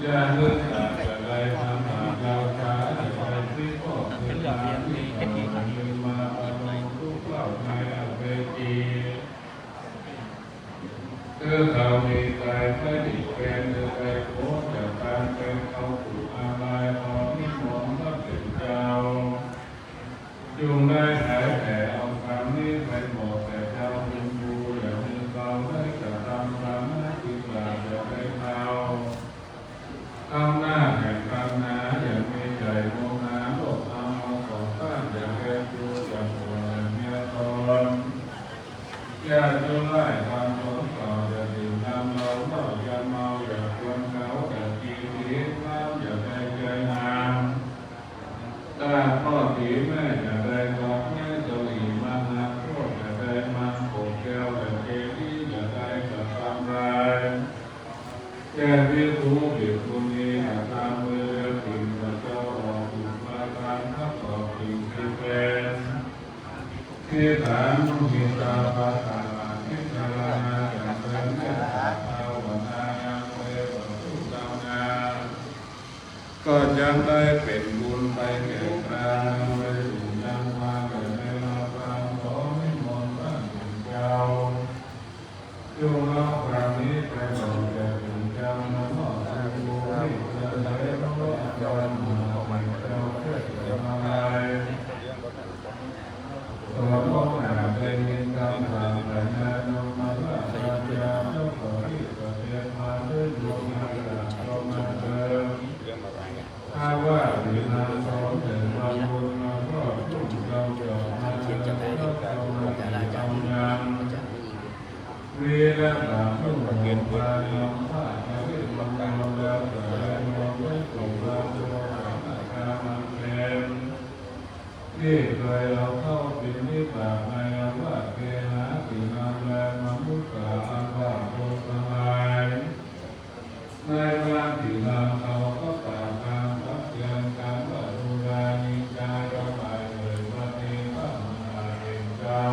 อย่าเลือกแต่จะได้ทำหาเราช้าไปที่พ่อคือทางที่เรามีมาเอาลูกเล่าในอเวจีคือเขามีใจไม่ติดเป็นหรือไปโคตรจากการเป็นเขาถูกอะไรพอนิมนต์ก็เป็นเจ้าจุงได้หายแผลเอาคำนี้ไปบอกแต่เจ้าบุญบูอย่างมือเราได้กระทำตามหน้าที่กล่าวจะได้เขาข้างหน้าแห่งคำนาอย่างมีใจโมนาโลกเอาของต้านอย่างแก่ตัวอย่างหัวเมียตนอย่าจุไล่ทำของต่ออย่าดื่มน้ำเราเล่าอย่าเมาอย่าควรเขาอย่ากินทิ้งน้ำอย่าได้ใจงามถ้าพ่อถีแม่อย่าได้บอกแม่เจ้าหลีมานาโคตรอย่าได้มาโกแก้วอย่าเกลีอย่าได้กระทำร้ายแก่พิคูผิดคุณนี้อย่าตามมือถึงพระเจ้าออกถูกมาตามทับออกถึงที่เป็นที่ฐานมีตาปาตาที่ตาลาอย่างเป็นแก่ภาวนาเวรทุกดาวนาก็ยังได้เป็นบุญไปแก่กลางไปสู่ยังมาเกิดในมาปางขอไม่มนต์บ้านถึงเจ้าจงรับครั้งนี้ไปบอกแก่ถึงเจ้านะมอสังโฆที่จะได้รู้ว่าจอนมาไม่เจ้าเพื่อจะมาไล่ตัวพ่อหนาเป็นมิตรกับทางแต่แม่นมาลาราชาเจ้าขอที่ประเทศมาด้วยดวงนาฬิกาก็มาเดิมถ้าว่าดีนาสอนแต่มาบุญมาก็ทุกเราจะมาเจอก็จะมาจะยังวีระบาทุกเกิดมาลำผ้าชีวิตมันดาวดาวแต่มองไม่ตรงเราตัวอาการมันเป็นที่เคยเราเข้าเป็นนิบาตในว่าเกหาสีนามแลมามุตตาอันว่าโพสลายในวันที่เราเขาก็ป่าทางพักเพียงการว่าดูแลนิจาเราไปเลยวันนี้พระมหาเองเจ้า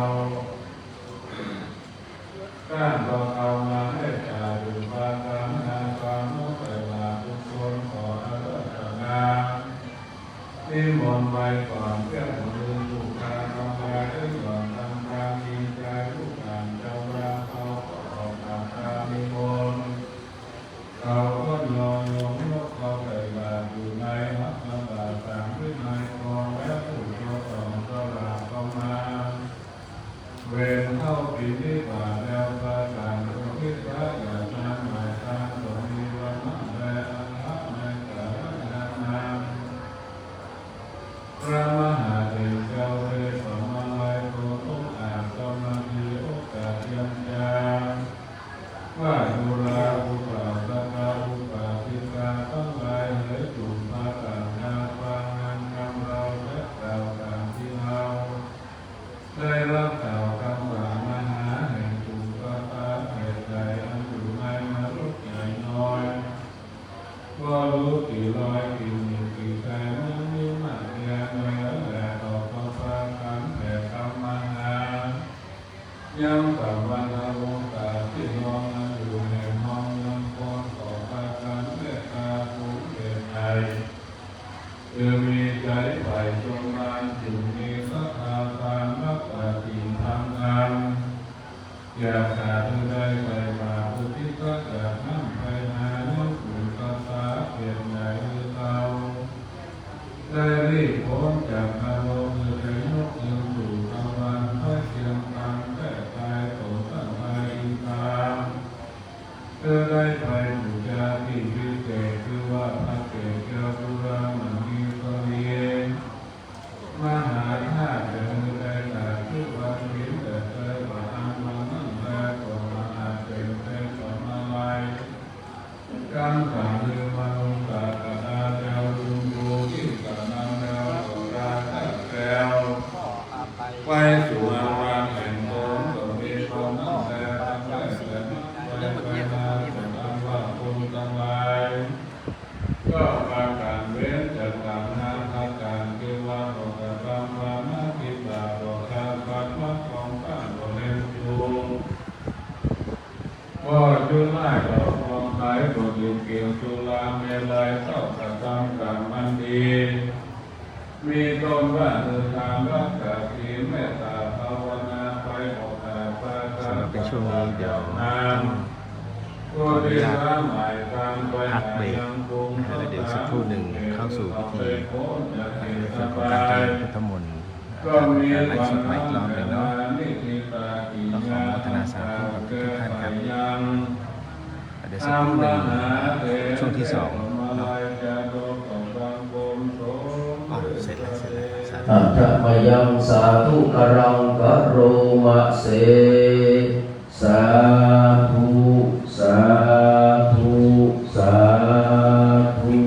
การเราเอามาให้จ่าดูปาทางนาความโน้ตแต่ละทุกคนขออาราธนานิมนต์ไปก่อนเพื่อมือลูกการทำงานได้ก่อนทำการดีใจลูกการเจ้าราเขาออกตามการนิมนต์เขาก็ยอมยกนกเขาไปบาอยู่ในหักมาบาตามด้วยนายกองและผู้ยกต่อตลาดเข้ามาเวรเข้าปีนิบาแล้วพระต่างก็คิดว่าอย่าทำหมายทางตรงนี้วันนั้นแลอันละในกาลนานพระมหาเถรเจ้าเวสสมาลัยโกตุอาจกำลังมีโอกาสยังจางว่าดุราอุปาสกาอุปาสิกาทั้งหลายเหยจุมมาต่างนาฟังงานคำเราและกล่าวต่างที่เราได้รับกล่าวคำว่ามหาแห่งจุกตาเหตุใดอันอยู่ในมนุษย์ใหญ่น้อยว่ารู้กี่ร้อยกี่หมื่นกี่แสนนั้นมีมากเพียงใดและต่อต่อสร้างขันแผ่คำมหายังสัมวันวงตาที่นอนนั้นอยู่ในห้องยังคงต่อไปกันเมตตาผู้เกิดใจ คือมีใจใฝ่จงงานจึงมีสัทธาทานรักษาสิ่งทำงานอยากหาผู้ใดไปมาผู้ที่ก็จะนั่งไปหาเนื้อผู้ภาษาเปลี่ยนใหญ่หรือเก่าได้รีบพ้นจากอารมณ์ได้ยกยืนสู่กำลังไว้เพียงทางแก้ตายโสตั้งใจตามเพื่อได้ไปบูชาที่พิเศษคือว่าพระเกศเจ้าบุรามันมีก็เรียนมหาธาตุเดินได้ตาทุกวันเห็นแต่ใจว่าอันมันนั่นแลก็มาอาจเป็นเป็นสมาลัยการสั่งลือมาลงตากระดาเดวลุงดูที่กระนำเดวโสดาแก้วไปสู่อารามแห่งตนก็มีความนั่นแลตั้งแต่ไปมาแต่ตั้งว่าคุณทั้งหลายก็มาการเว้นจากการหาการเกี่ยวว่าบอกการมานาคิดว่าบอกการปัดวัดของการบอกเล่นอยู่ก็จุดไล่ก็มองไหลก็ดื่มเกี่ยวจุลาเมลัยเข้ากระทำการมันดีมีตนว่าทางรักษาศีลเมตตาภาวนาไปออกแต่ปาการ สำหรับในช่วงนี้เดี๋ยว ขออนุญาตพักเบรก แล้วเดี๋ยวสักครู่หนึ่งเข้าสู่พิธีในส่วนของการเจริญพุทธมนต์การไลฟ์สดใหม่อีกรอบหนึ่งเนาะก็ขออนุโมทนาสาธุกับทุกท่านครับเดี๋ยวสักครู่หนึ่งช่วงที่สองเนาะอ๋อเสร็จแล้วสาธุ อัตถมยังสาธุกรังกโรมะเสสาธุสาธุสาธุ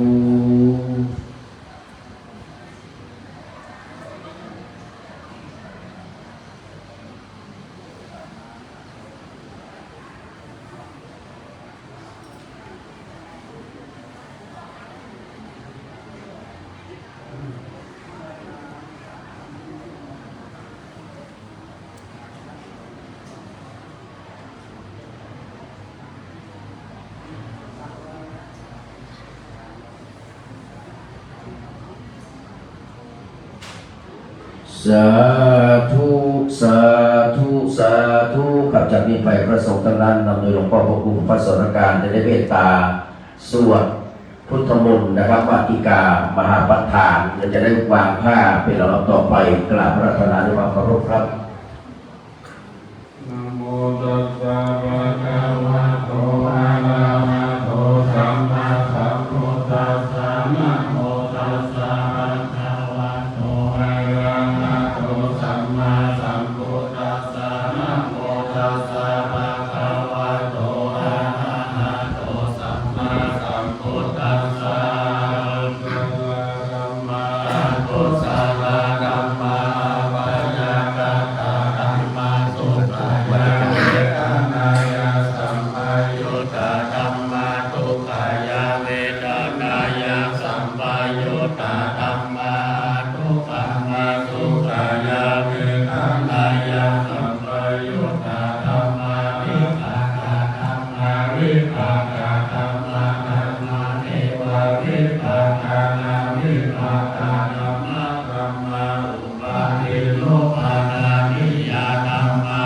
สาธุสาธุสาธุกับจากนี้ไปพระสงฆ์ทั้งนั้นนำโดยหลวงพ่อพระคุณพระสรการได้เมตตาสวดพุทธมนต์นะครับมาติกามหาปัฏฐานเราจะได้วางผ้าเป็นลำดับต่อไปกราบพระรัตนาด้วยความเคารพครับ นะโมตัสสะภะคะวะโตอะระหะโตสัมมาสัมพุทธัสสะนะโมตัสสะภะคะวะโตอะระหะโตสัมมาสัมพุทธัสสะนะโมตัสสะภะคะวะโตอะระหะโตสัมมาสัมพุทธัสสะธัมมาพุทธัสสะธัมมาปัญญากตตาธัมมาสุขายะเวทนายาสัมปยุตตาธัมมาทุกขายะเวทนายาสัมปยุตตาธัมมาทุกขามาทุกขายะเวทนายาสัมปยุตตาธัมมาวิภาคาธัมมาวิภาคาธัมมาธัมมาเทวาวิภาคานาวิภาคาธัมมาธัมมาอุปาทิโลปานานิยาธัมมา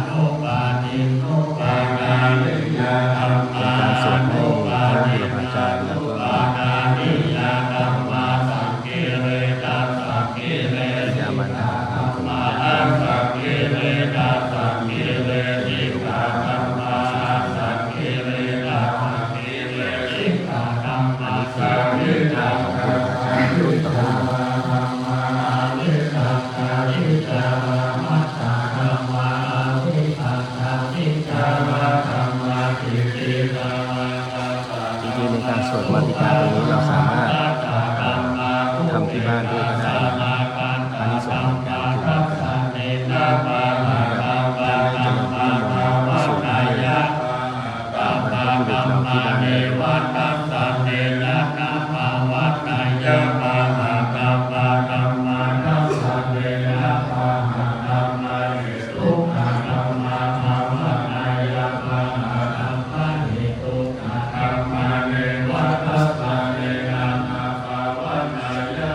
โนปาทิโนปานานิยาธัมมา การสวดให้ โนปา พระ ทิ บุร โน พาจารย์แล้วก็ ปานานิยาธัมมาสังกิเลตัสสังกิเล ยามันดา ธัมมาสังกิเลตัสสังกิเลติกาธัมมาสังกิเลตัสสังกิเลติกาธัมมาสังกิเลตัสสังกิเลตัสธัมมาวิสังฆาวิจารามัตตาธัมมาวิสังฆาวิจาราธัมมาทิฏฐิตา จริงๆในการสวดมาติกาตรงนี้เราสามารถทำที่บ้านด้วยก็ได้นะอันนี้สงส์การคือการได้เจริญพุทธมนต์สวดให้บรรพบุรุษเราที่บ้านได้ ธัมมาเนวัตตะเนนะภาวนา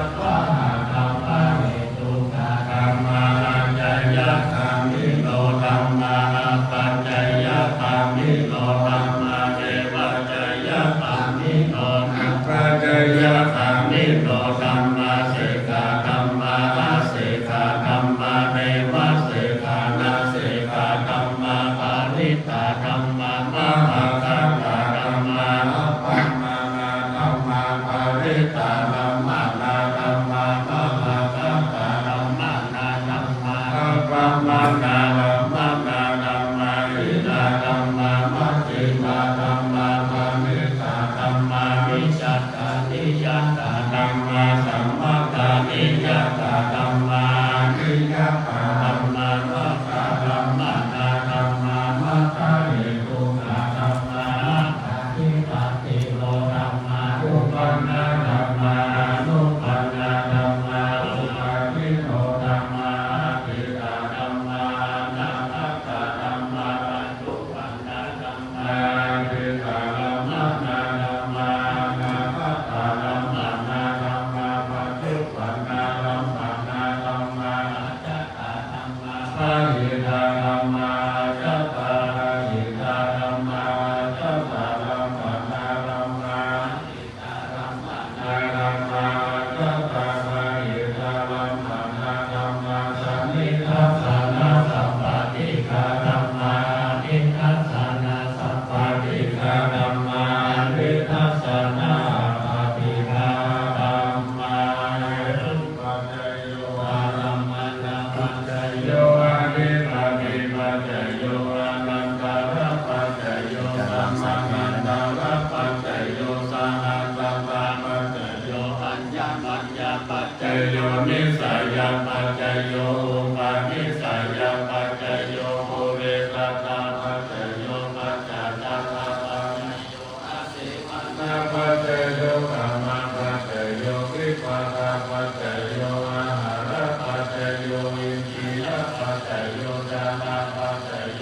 ยปัจจยโยนิสัยยปัจจยโยอุปาณิสัยยปัจจยโยโอเวสัตตาปัจจยโยปัจจตาปัจจยโยอาเสวัตนาปัจจยโยกามาปัจจยโยวิปัสสนาปัจจยโยอาหารปัจจยโยอินทรียปัจจยโยญาณปัจจยโย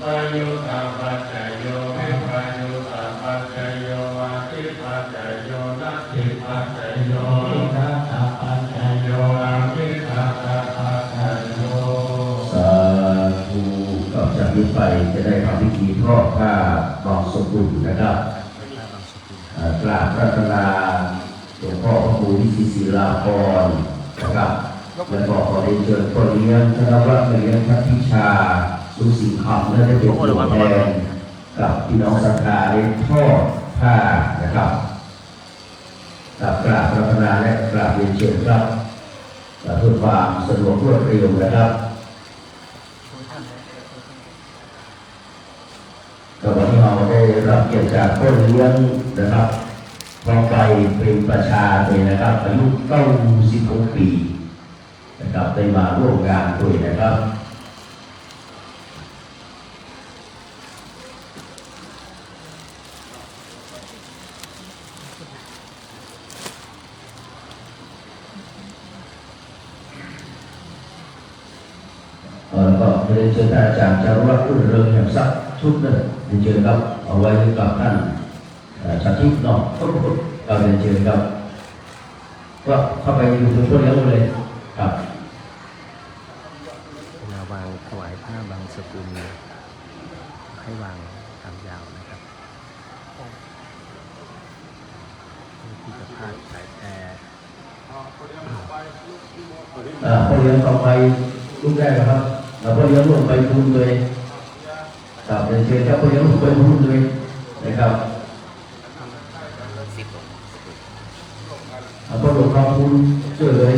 ปายุตตาปัจจยโยวิปายุตตาปัจจยโยอาทิปัจจยโยนัตถิปัจจยโยวิทัตตาปัจจยโยอาวิทัตตาปัจจยโย สาธุต่อจากนี้ไปจะได้ทำพิธีทอดผ้าบางสกุลนะครับกราบพระรัตนาหลวงพ่อพระครูวิสิตศิลาภรณ์นะครับและขอเรียนเชิญพ่อเลี้ยงคณะวัดเลี้ยงพระพิชาสุสิงห์คำและได้เป็นตัวแทนกับพี่น้องศรัทธาได้ทอดผ้านะครับกราบพระรัตนาและกราบเรียนเชิญครับเพื่อความสะดวกรวดเร็วนะครับก็วันนี้เราได้รับเกียรติจากพ่อเลี้ยงนะครับพอไปเป็นประชาเลยนะครับอายุ96 ปีนะครับได้มาร่วมงานด้วยนะครับแล้วก็เรียนเชิญอาจารย์จารุวัฒน์รุ่นเรืองแห่งทรัพย์ชุดนึงเรียนเชิญครับเอาไว้กับท่านชาติน้องเราเรียนเชิญครับก็เข้าไปอยู่ตรงต้นเลี้ยงเลยครับเวลาวางถวายผ้าบางสกุลให้วางตามยาวนะครับที่จะพาดสายแพร พ่อเลี้ยงต่อไปลูกแรกนะครับพ่อเลี้ยงลงไปบุญเลยครับเรียนเชิญครับพ่อเลี้ยงลงไปบุญเลยนะครับพ่อหลวงพ่อบุญเชื่อเลย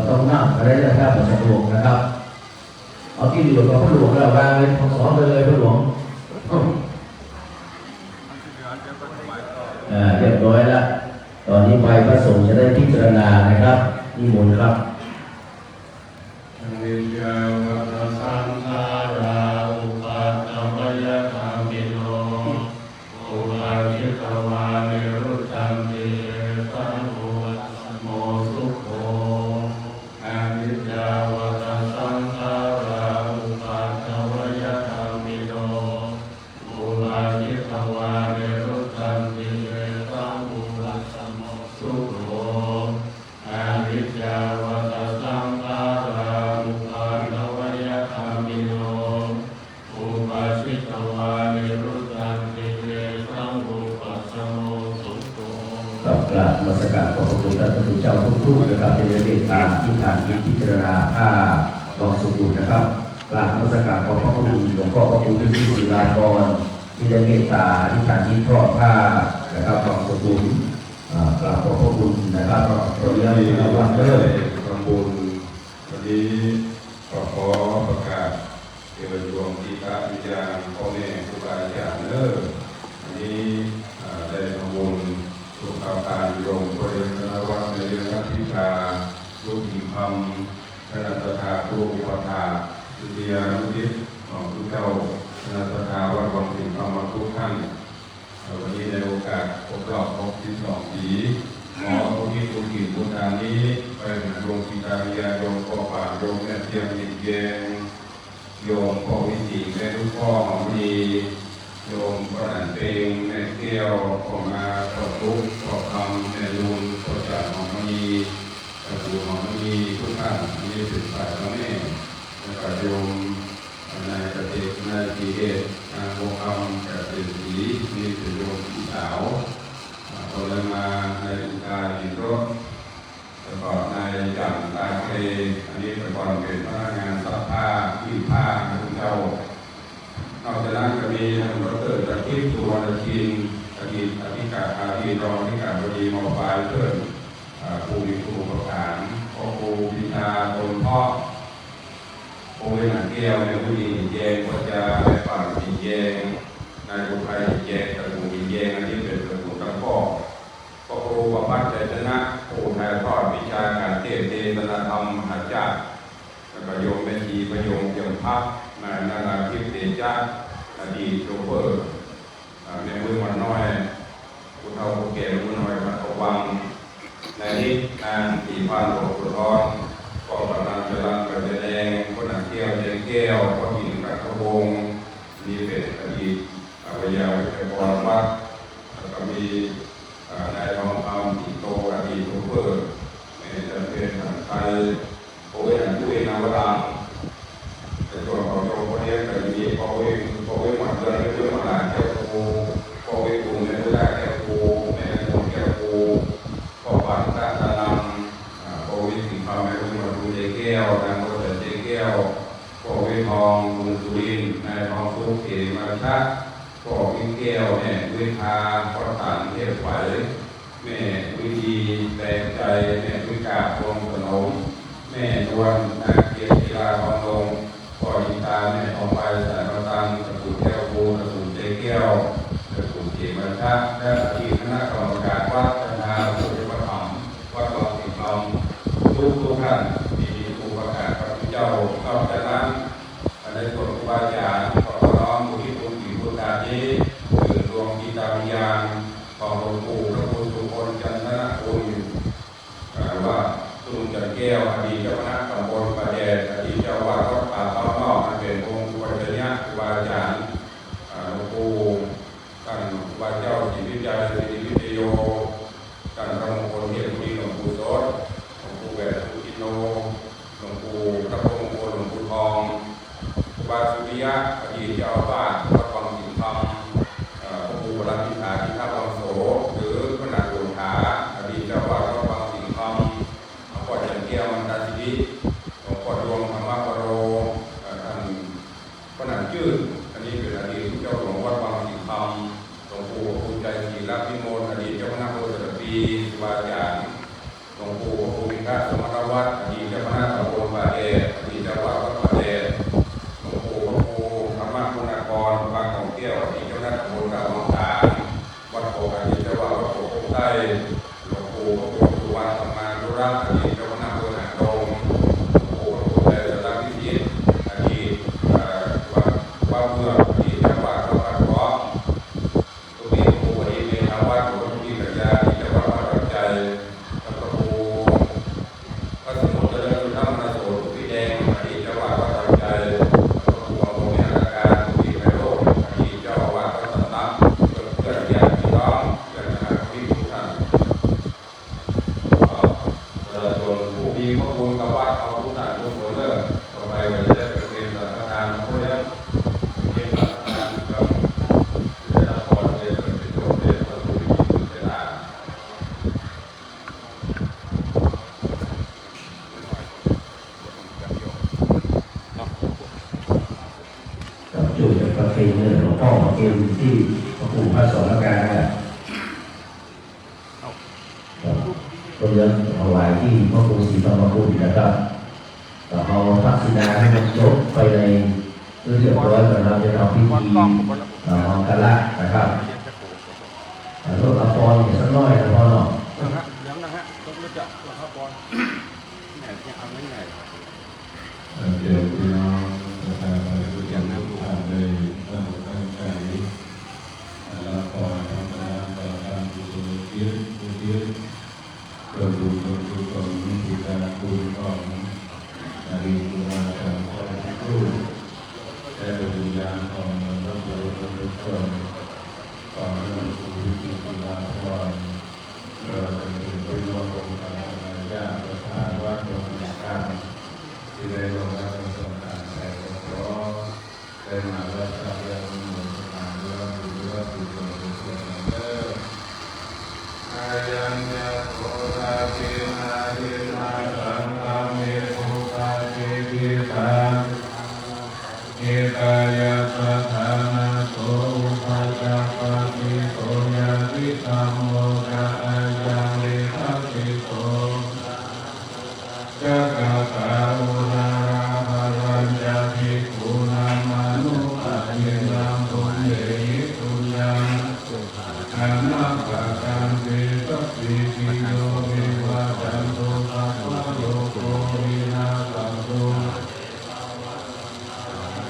ต้องนั่งอะไรนะครับสะดวกนะครับเอาที่เหลือกับพ่อหลวงเราวางเลยสอนเลยพ่อหลวงเรียบร้อยแล้วตอนนี้ไปพระสงฆ์จะได้พิจารณานะครับนิมนต์ครับวิยาวัตสังขาราอุปัตตวยธรรมิโนอุปาทิตวานิรุตตัมปิสังโฆโมสุโขอาวิยาวัตสังขาราอุปัตตวยธรรมิโนอุปาทิตวานิรุตตัมปิสังโฆโมสุโขอาวิยาวัตสังขาราอุปัตตวยธรรมิโนอุปาทิตวานิรุตตัมปิสังโฆโมสุโข กับกราบนมัสการขอบพระคุณท่านพระพุทธเจ้าทุกๆนะครับที่ได้เมตตาที่ทานพิจารณาผ้าบางสกุลนะครับกราบนมัสการขอบพระคุณหลวงพ่อพระครูวิสิตศิลาภรณ์ที่ได้เมตตาที่ทานที่ทอดผ้านะครับบางสกุลกราบขอบพระคุณนะครับขออนุญาตนะครับว่าเริ่ม ทำบุญวันนี้ขอประกาศเกี่ยวกับดวงที่พระวิญญาณพ่อแม่ครูบาอาจารย์วันนี้ได้ทำบุญสุขภาพการโยมบริเวณวัดในเรื่องพิชาลูกหิมพำคณะสัตยาครูอุปถาสุติยานุทิศของทุกเจ้าคณะสัตยาวัดวังหิมพำมาทุกท่านวันนี้ในโอกาสครบรอบ62 ปีหมอผู้ที่ตุกิจบุญทานนี้ไปถึงโรงพิจารณาโยมพ่อป่าโยมแม่เทียมดิเกงโยมพ่อวิจิตรแม่ลูกพ่อหอมดีโยมประหารเตงแม่เกี้ยวพ่อมาพ่อทุกพ่อคำแม่ลุนพ่อจ่าหอมดีพ่อปู่หอมดีทุกท่านมีสิทธิ์ฝ่ายพระแม่แล้วก็โยมนายเกษตรนายกีเอตนางโมคำเกษตรศรีมีสิทธิ์โยมพี่สาวพอเลยมาในการหินรถแล้วก็นายจันตาเคอันนี้เป็นก่อนเป็นพนักงานซักผ้าที่ผ้าคุณเจ้านอก อกจากนั้นก็มีท่านดร.จักรทิพย์สุวรรณชินอดีตรองอธิการบดีมปลายเพื่อนผู้มีครูประธานพ่อครูพิชาตนพ่อโอ้ยหนังแก้วในผู้ดีแยงก็จะในฝั่งดีแยงนายกุไทยแยงตระกูลดีแยงอันนี้เป็นตระกูลตั้งพ่อพ่อครูประพัฒน์ใจชนะผู้ถ่ายทอดวิชาการเทศน์เทศนาธรรมมหาจารย์ประโยมเมธีประโยมเยี่ยมพักนายนาราทิพย์เดชะอดีตโชเฟอร์ในมือมันน้อยผู้เฒ่าผู้แก่มือน้อยวัดวังในนี้นางตีพานหลวงปู่ทองก็กำลังจะรังกระแดงคนนักเที่ยวเจงแก้วก็หินกระทงวงมีเป็นอดีตวิทยาวัดแล้วก็มีนายทองคำติโตอดีตโชเฟอร์ในจังหวัดทางไทยโอ้ยอันด้วยนาวราแต่ตัวของโจคนนี้ก็มีโอ้ยหมดเลยด้วยมาหลายแก้วกูโอ้ยกลุ่มในเวลาแก้วกูในกลุ่มแก้วกูก็ปันตาตะลังโอ้ยสิงคำในรุ่งมาดูเจแก้วนางโมเดลเจแก้วโอ้ยทองลุงสุรินนายทองสุขเขมาชะก็วิ่งแก้วแม่วิทาพระตันเทพไหวแม่วิธีแรงใจแม่วิกาพวงสนมแม่นวลนางเกียรติลาทองลงพ่อยิตาแม่ทองไปสายประตังตระกูลแก้วภูตระกูลเจแก้วตระกูลเขมาชะและอดีตคณะกรรมการวัดพัฒนาสุริปถัมภ์วัดบางสิงห์ลำทุกท่านมีผู้ประกาศพระพุทธเจ้านอกจากนั้นในส่วนครูบาอาจารย์ขอน้อมบุญที่คุณผู้การนี้คือดวงจิตวิญญาณของหลวงปู่พระคุณสุพลจันทนะคุณว่าลุงจันแก้วอดีตเจ้าคณะตำบลประแดดอดีตเจ้าวาดวัดป่าต้อนนอกอันเป็นองค์วัชระครูบาอาจารย์หลวงปู่ท่านวาเจ้าจิตวิทยาสิริวิทโยท่านพระมงคลเทียนบุรีหลวงปู่โสดหลวงปู่แหวนหลวงปู่อินโนหลวงปู่พระมงคลหลวงปู่ทองครูบาสุริยะอดีตเจ้าอาวาสวัดวังสิงห์คำพระครูวรัตติฐาทิฆวังโสหรือพระนางหลวงขาอดีตเจ้าอาวาสวัดวังสิงห์คำหลวงพ่อจันแก้วมันตาสิริหลวงพ่อดวงธรรมปโรท่านพระนางจื้ออันนี้เป็นอดีตเจ้าหลวงวัดวังสิงห์คำหลวงปู่ภูใจศรีรัตน์วิโมลย์อดีตเจ้าคณะโพธิ์ตระปีครูบาอาจารย์หลวงปู่ภูมิฆาสมณวัฒน์อดีตเจ้าคณะตำบลป่าแดดอดีตเจ้าอาวาสวัดป่าแดดหลวงปู่ธรรมคุณากรบางของเที่ยวอดีตเจ้าคณะตำบลดาวองศาวัดโพอดีตเจ้าอาวาสวัดโพใต้หลวงปู่สุวรรณธรรมานุรักษ์อดีตเจ้าคณะอำเภอหางดงหลวงปู่ใจรัตน์วิจิตรอดีตวัดเมืองอดีตเจ้าอาวาสวัดเกาะตุลีหลวงปู่อดีตเมธาวัดหลวงปู่ปัญญาอดีตเจ้าอาวาสวัดใจหลวงปู่พระสมุทรเจริญธรรมนโสตุลีแดงอดีตเจ้าอาวาสวัดใจหลวงปู่อโมยอาการตุลีไพโรจน์อดีตเจ้าอาวาสวัดสันตัมเพื่อนญาติพี่น้องเพื่อนคณะทุกท่านส่วนผู้มีข้อมูลกับวัดเอาทุกท่านทุกคนเลิกต่อไปก็จะได้เป็นสังฆทานพวกนี้เป็นสังฆทานกับเวลาพอเรียนเป็นโยมเรียนประตูวิจิตรเวลา กับจุดประเพณีหลวงพ่อเกณฑ์ที่พระปู่พระสอนการเนี่ยก็ยังเอาไว้ที่พระปู่ศรีธรรมคุณนะครับแต่เอาทักษิณาให้มันจบไปในเรียบร้อยก่อนเราจะทำพิธีมังคละนะครับรถละครสักน้อยนะพ่อเนาะ ย้ำนะฮะต้องรู้จักหลวงพ่อปอนไหนจะเอาไม่ไหน เดี๋ยวพี่น้องประชาชนทุกท่านได้ตั้งใจรับพรทำประทานต่อการกุศลอุทิศเกิดบุญเกิดกุศลที่การคุณของนารีกุมาจารย์พ่อที่ครูและดวงวิญญาณของพระพุทธรูปของพระครูวิจิตรลาภรเราจะเป็นผู้ร่วมองค์การญาติประธานวัดดวงวิญญาณที่ได้ลงรับประสบการณ์แต่ก็เพราะได้มารับทราบเรื่องหมู่สถานเรื่องหรือว่าผู้ชมผู้ชมเลิกอายัญญาโสราเกนาเยนาสังฆาเมโภคาเทวิ านาปะกันเตสัพพิติโยวิวัจจันตุสัพพะโลกวินาศโต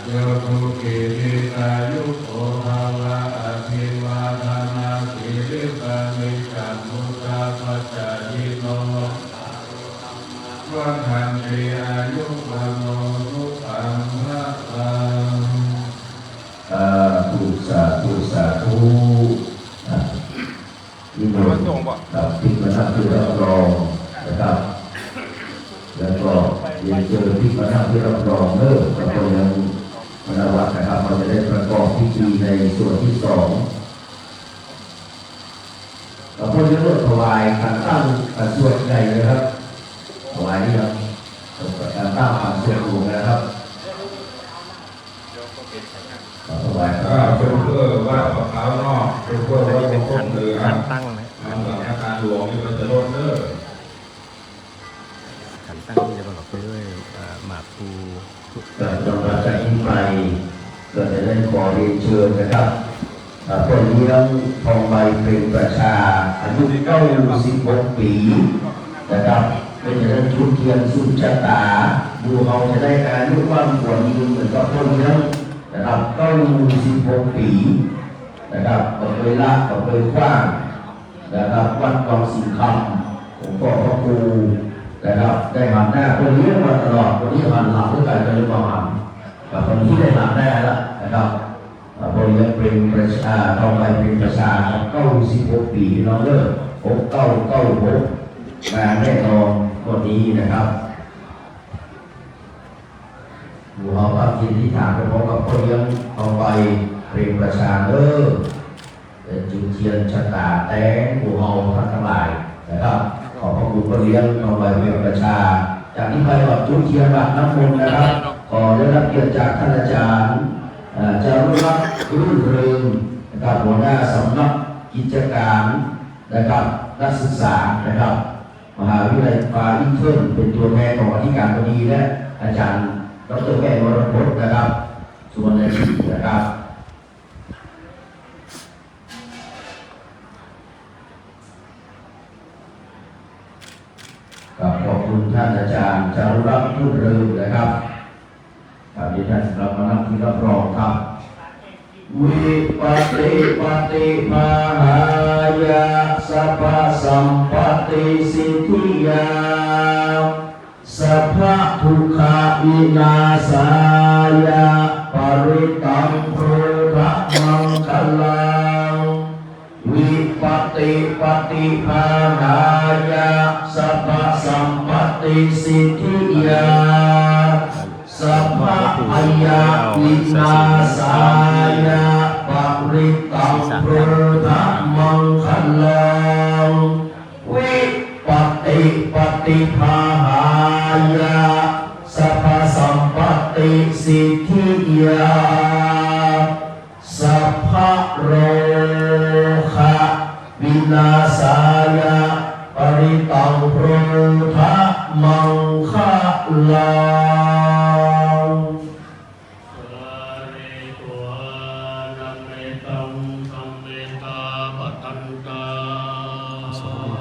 โยทุกิริตายุโกภาวะอภิวาทนาสิริสามิจันตุตาปัจจายิโนวันทันติอายุวันโนทุขังพระลัง สาธุสาธุนี่โยมกับที่มาทำที่รับรองนะครับแล้วก็เรียนเชิญที่มาทำที่รับรองเลิกกับคนยังมณวัดนะครับเราจะได้ประกอบพิธีในส่วนที่สองเราก็จะเริ่มถวายการตั้งส่วนใหญ่เลยครับถวายนี่ครับการตั้งส่วนหลวงนะครับถวายครับ เป็นเพื่อว่าขาวนอกเป็นเพื่อว่าเป็นพวกเรือ ขันตั้งนะ อาการหลวงนี่มันจะลดเลิก ขันตั้งที่จะประกอบไปด้วยหมากพลู แต่ตอนเราจากนี้ไปก็จะได้ขอเรียนเชิญนะครับคนเลี้ยงทองใบเป็นประชาอายุ96 ปีนะครับเป็นจะได้ชุดเทียนสุดชะตาดูเขาจะได้อายุความควรยืนเหมือนกับคนเลี้ยงนะครับ96 ปีนะครับก็เคยละก็เคยกว้างนะครับวัดกองสิงคำผมก็พระครูนะครับได้หันหน้าคนเลี้ยงมาตลอดคนที่หันหลังด้วยกันก็เลยมาหันกับคนที่ได้หันหน้าแล้วนะครับคนเลี้ยงเป็นประชาทองใบเป็นประชา96 ปีน้องเลิก6996มาแน่นอนคนนี้นะครับดูเอาภาพที่ที่ถามไปพร้อมกับคนเลี้ยงทองใบเป็นประชาเป็นจุดเทียนชะตาแต้งดูเอาทั้งหลายนะครับขอพระคุณคนเลี้ยงทองใบเป็นประชาจากนี้ไปก็จุดเทียนบัตรน้ำมนต์นะครับขอได้รับเกียรติจากท่านอาจารย์จารุรัตน์รุ่งเรืองนะครับหัวหน้าสำนักกิจการนะครับนักศึกษานะครับมหาวิทยาลัยฟ้าอินเทอร์เป็นตัวแทนของอธิการบดีและอาจารย์ดร.แก้ววรพจน์นะครับสุวรรณศิรินะครับขอบคุณท่านอาจารย์จารุรัตน์รุ่งเรืองนะครับตอนนี้ท่านเรามานั่งที่รับรองครับวิปัสสิปฏิมหายาสัพพสัมปติสิทธิยาสัพพทุกขวินาศายาปริตังโพธมังคลังวิปัสสิปฏิมหายาสัพพสัมปติสิทธิยาสัพพะยาวินาศายาปริตังโพธมังคลังวิปัสสิปฏิภาหายาสัพพสัมปติสิทธิยาสัพพะโรคะวินาศายาปริตังโพธมังคลัง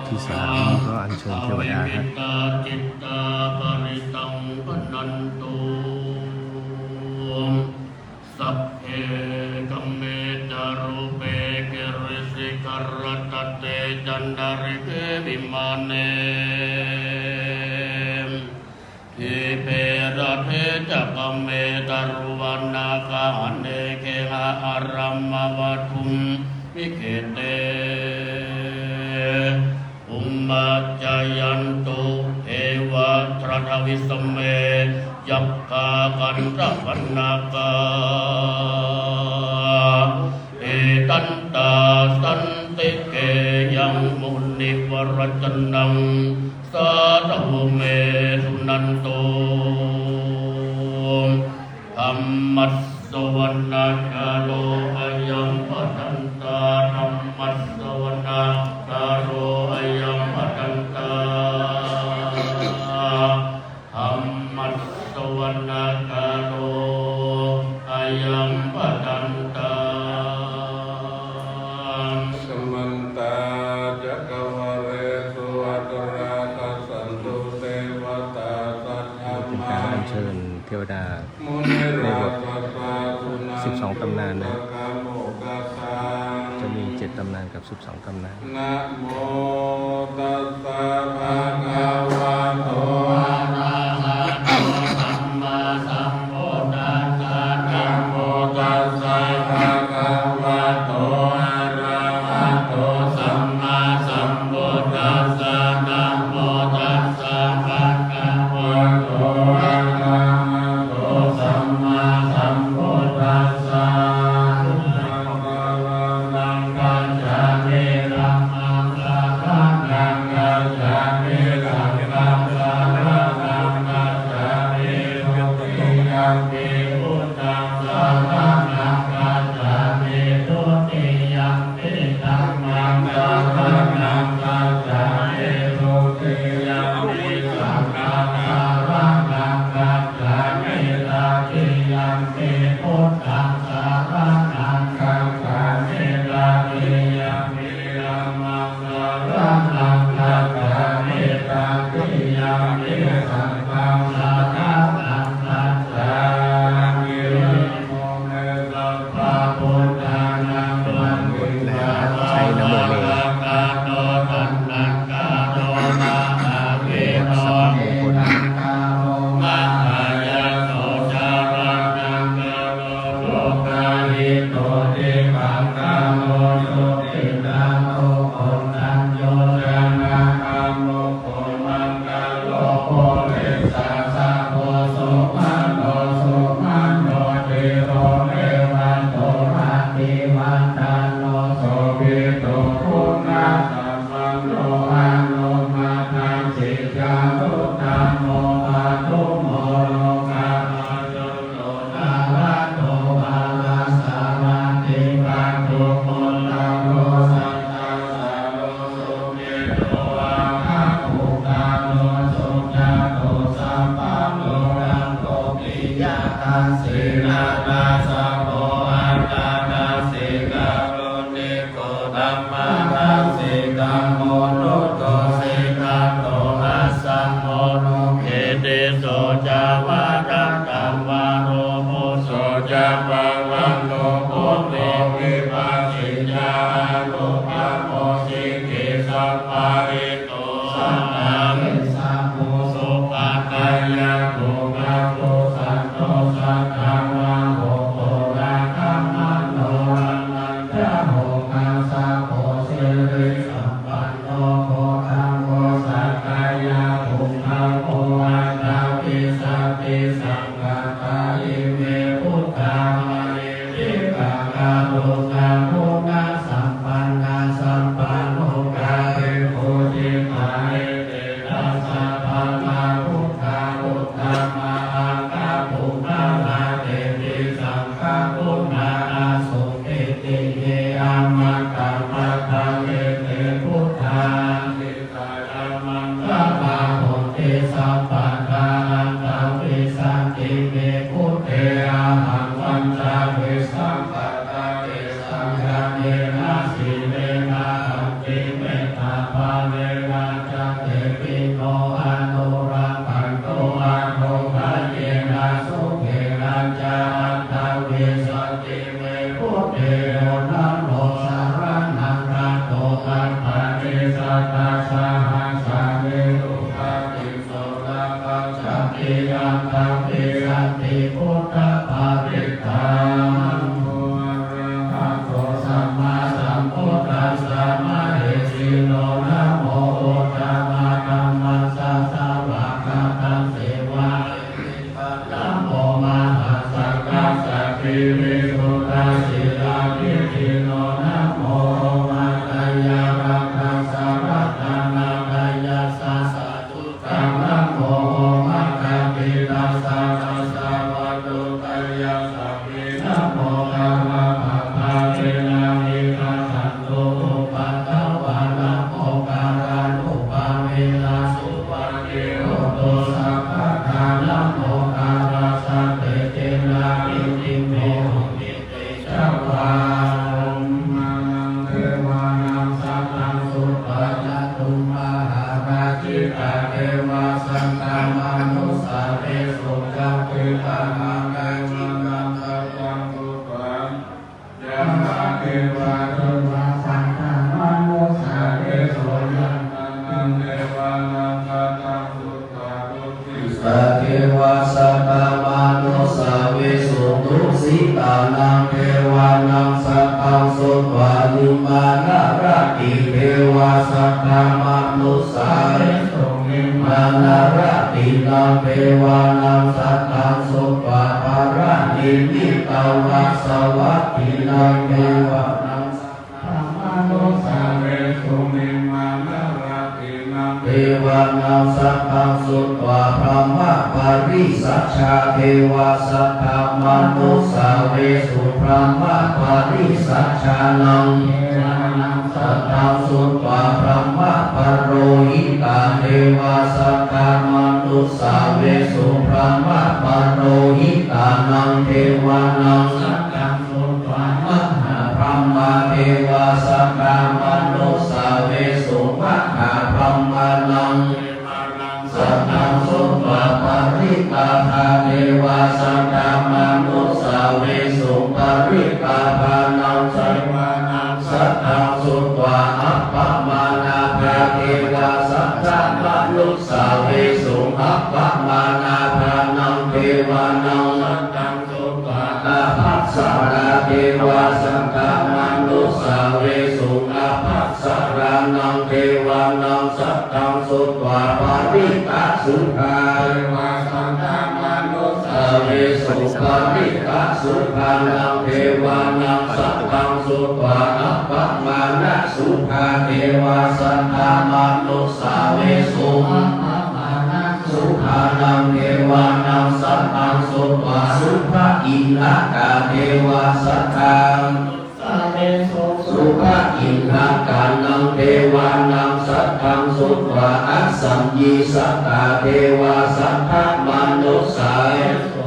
ที่สามก็อัญเชิญเทวดาครับ จิตตาปริตังปนันตุสัพเพกัมเมจารุเปกิริสิกรตเตจันดาริเกวิมาเนทิเประเทจักกัมเมตารุวันนาคาเนเคหะอารัมมวัตุมวิเกเตอุมมาจายันตุเอวะตระทวิสเมยักขะกันตะพันนากาเอตันตาสันติเกยังมุนิวรจนังสาธุเมสุนันโตธัมมัสสวนาคาโลอายัมปัตตันตาธัมมัสสวนาคาโลอายัมปัตตันตาธัมมัสสวนาคาโลอายัมปัตตันตา สัมมา วดาในบท12 ตำนานนะจะมี 7 ตำนานกับ 12 ตำนานนะโมตัสสะภะคะวะโตอะระหะโตสัมมาสัมพุทธัสสะนะโมตัสสะภะคะวะโตอะระหะโตสัมมาสัมพุทธัสสะนะโมตัสสะภะคะวะโตอะระหะโตสัมมาสัมพุทธัสสะHãy subscribe cho kênh Ghiền Mì Gõ để không bỏ lỡ ติเทวาสัตตามนุสาเรสุมิมานาระตินังเทวานังสัตตังสุปะปาระนิมิตาวาสวัตตินังเทวานังสัตตังมนุสาเรสุมิมานาระตินังเทวานังสัตตังสุปะพระมะปาริสัชชาเทวาสัตตามนุสาเวสุพระมะปาริสัชชานังเทวานังสัตตังสุปะพระมะปโรหิตาเทวาสัตตามนุสาเวสุพระมะปโรหิตานังเทวานังสัตตังสุปะมหาพระมะเทวาสัตตามนุสาเวสุมหาพระมะนังสัตตังสุปะปริตาภาเทวาสัตตามนุสาเวสุปริตาภานังสัตวานังสัตตังสุปะอัปปมานาภาเทวาสัตตามนุสาเวสุอัปปมานาภานังเทวานังสัตตังสุปะอาภัสสะราเทวาสัตตามนุสาเวสุอาภัสสะรานังเทวานังสัตตังสุปะปริตาสุภาเทวาสัตตามนุสาเวสุปริตาสุภานังเทวานังสัตตังสุปะอัปปมานะสุภาเทวาสัตตามนุสาเวสุอัปปมานะสุภานังเทวานังสัตตังสุปะสุภาอินทกาเทวาสัตตังสุภะอินทกานังเทวานังสัตตังสุปะอัสสัญญีสัตตาเทวาสัตตมนุสาเวสุ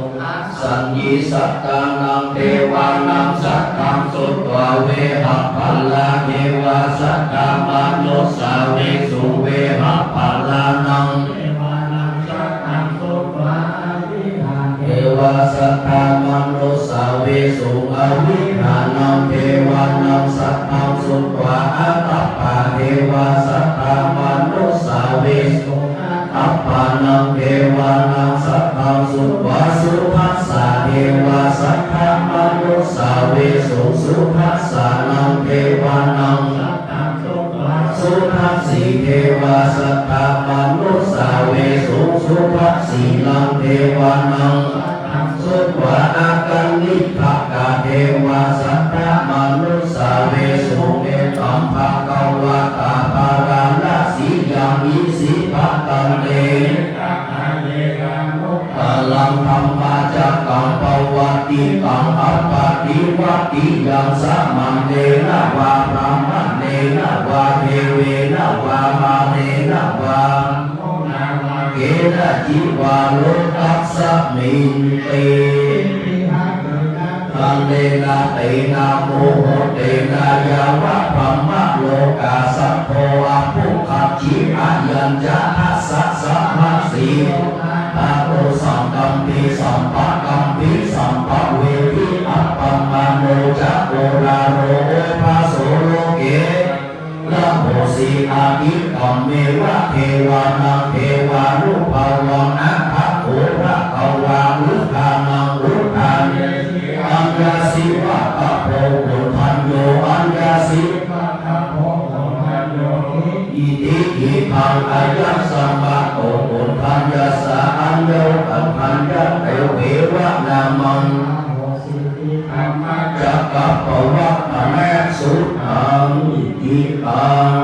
สัญญีสัตตานังเทวานังสัตตังสุปะเวหปัลลาเทวาสัตตมนุสาเวสุเวหปัลลานังเทวานังสัตตังสุปะอวิหาเทวาสัตตมนุสาเวสุอวิหานังเทวานังสัตตังสุปะอัตตปาเทวาสัตตมนุสาเวสุอัปปานังเทวานังสัตตังสุปะสุภัสสะเทวาสัตตมนุสาเวสุสุภัสสะนังเทวานังสัตตังสุปะสุภัสสีเทวาสัตตมนุสาเวสุสุภัสสีนังเทวานังสัตตังสุปะอากันนิภกาเทวาสัตตมนุสาเวสุเอตัมภะคะวะตาปารานะสียังอิสิปะตันเตพลังธรรมาจักกังปวัตติกังอัปปติวัตติยังสัมมันเนนะวะพระมะเนนะวะเทเวนะวะมาเนนะวะเกนะจิวาโลกัสสมินเตทันเตนะเตนะโมโหเตนะยาวะพระมะโลกาสัพโพอะภุคัจฉิอายัญจะทัสสะสัมมาสีอาโตสัมกัมปิสัมปะกัมปิสัมปะเวทิอัปปมาโนจักโกราโรโอภาโสโลเกนะโมสีอาทิกัมเมวะเทวานังเทวานุภาวังอะภะโขภะคะวาอุทานังอุทาเนอัญญาสิวะตะโพกุทันโยอัญญาสิวะตะโพกุทันโยอิติอิภังอายัสสะมะโตกุทันยัสสะอัญโยกัมพันยะเตเววะนามังจักกัปปวัตตะแมสุตังอิติตัง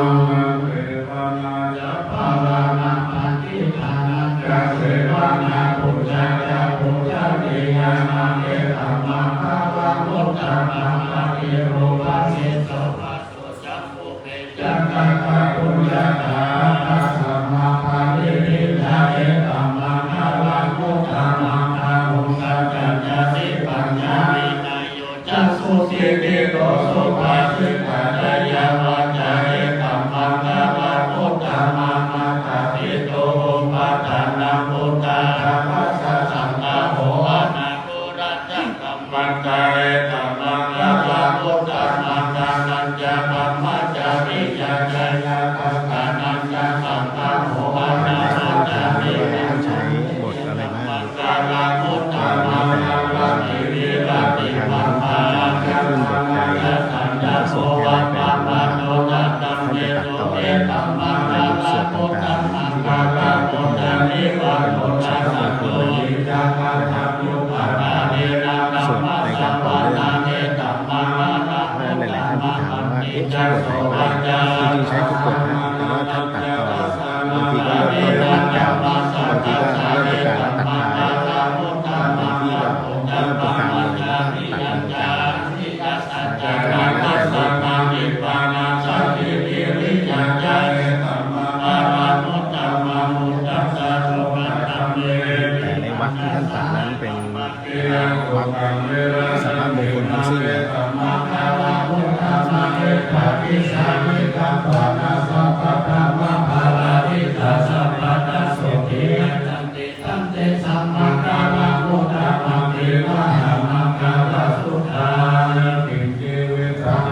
เทวานาจะปารานาปันติทานาจะเสวานาปุจจาจะปุจจาเตยานาเอตัมมาภาวะมุตตะมังปะเทโรภะเสโสภะโสจัมปุเปจักกัปปะปุญญาตาตัสสะมาภาริติทาเอตัมมาภาวะมุตตะมังภาวุสัจจะสิปัญญาวินัยโยจัสสุสิกิโตสุภาสิตาจายาวาจาเอตัมมังภาวะมุตตะมังมาตาปิโตโอปัฏฐานังพุทธาภัสสะสังฆาโหอะนะโกรัจจังกัมมังกาเอตัมมังภาวะมุตตะมังกานัญจปัมมัจจาริยาจายาปัฏฐานัญจสังฆาโหอะนะมัจจาริยา ใช้บทอะไรบ้าง กาลามุตตะมังภาวะติวิรัติมังภาลังกัมมังสัญญาโสวะปะปะโนตัตตัง จริงๆใช้ทุกบทนะแต่ว่าท่านตัดต่อบางทีก็เริ่มต้นแล้วตัดกลางบางทีก็เริ่มตรงกลางแล้วตัดท้ายบางทีก็เริ่มตรงกลางเลยแล้วก็ตัดตรงกลางแล้วแต่รูปแต่ในวรรคที่ท่านตัดนั้นเป็นวรรคสามารถมงคลทั้งสิ้นเลยสักครู่หนึ่งก็จะเป็นการถวายสังฆทานให้กับพระภิกษุที่บรมเดชพระเสด็จพระบร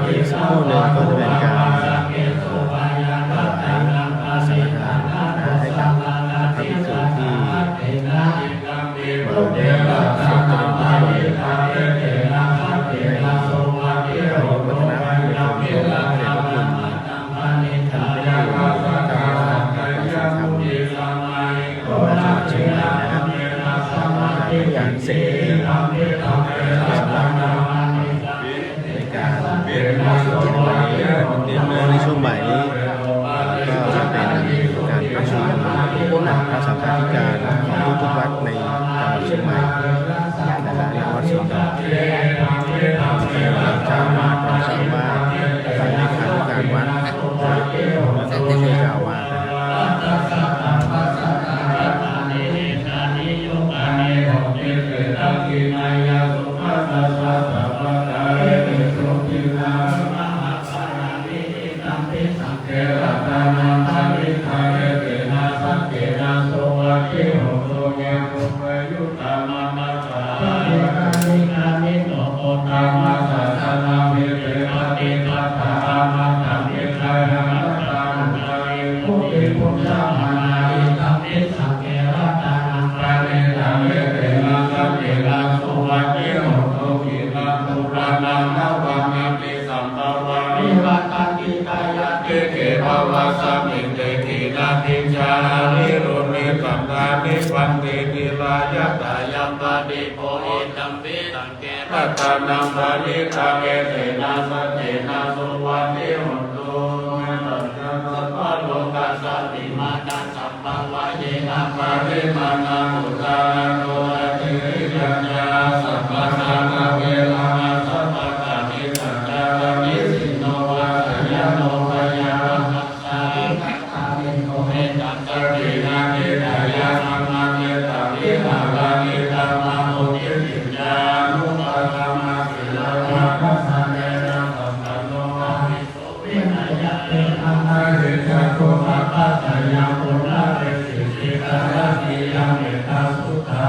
มราชาธิวัฒนาพระคุณพระเดชพระคุณท่านเป็นเจ้าอาวาสวัดป่าสังฆธรรมของจังหวัดเชียงใหม่นะครับการเสกสำหรับในการในช่วงบ่ายนี้ก็จะเป็นการประชุมพระสังฆาธิการของทุกวัดในจังหวัดเชียงใหม่และวัดสวนดอกเจ้าอาวาสรองเจ้าอาวาสฝ่ายเลขาธิการวัดและผู้ช่วยเจ้าอาวาสปัตตานังปานิกาเกเสนาสเจนาสุวัติหุนตุเมตัสสะสัพพะโลกัสสะติมานัสสัมปังวะเยนะปาริมานังอุตาโนติยัญญาสัพพะนานาเวลาสัพพะกามิสัจจานิสิโนวะสยโนวะยามัสสะอามิโนเมตัสสะตินานิทายามังมาเมตาวิหารานิธรรมะโอติสิญานุปะธรรมะสิลาภะสัมเนนะสัมปันโนวินัยเตนะหะริยะโกภะปัสสะยะโพนะเรสิสิกะระติยะเมตตาสุตา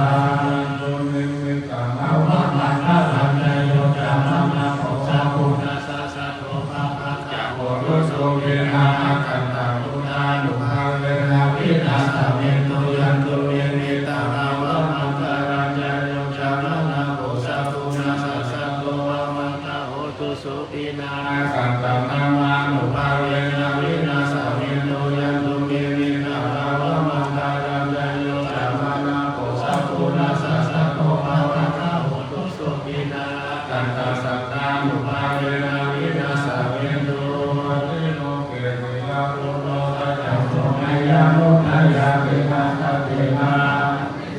ตุนิมิตาภวะมันนะสัมเนโยจามะนะโสสะปุณะสะสะโตภะภะจะโหตุโสเวนะคันตาปุณานุภาเวนะวินาศเมตุยันตุเมนิตานะวะมังคารัญญโยจามะนะโสสะปุณะสะสะโตวะมังคาโหตุสุปินาคันตานามานุภาเวนะวินาศเมตุยันตุเมนิตานะวะมังคารัญญโยจามะนะโสสะปุณะสะสะโตวะมังคาโหตุสุปินาคันตาสัตตานุภาเวนะวินาศเมตุติโลเกติยาปุโนทัจจโสมยามุทายาเวนะทัตติมา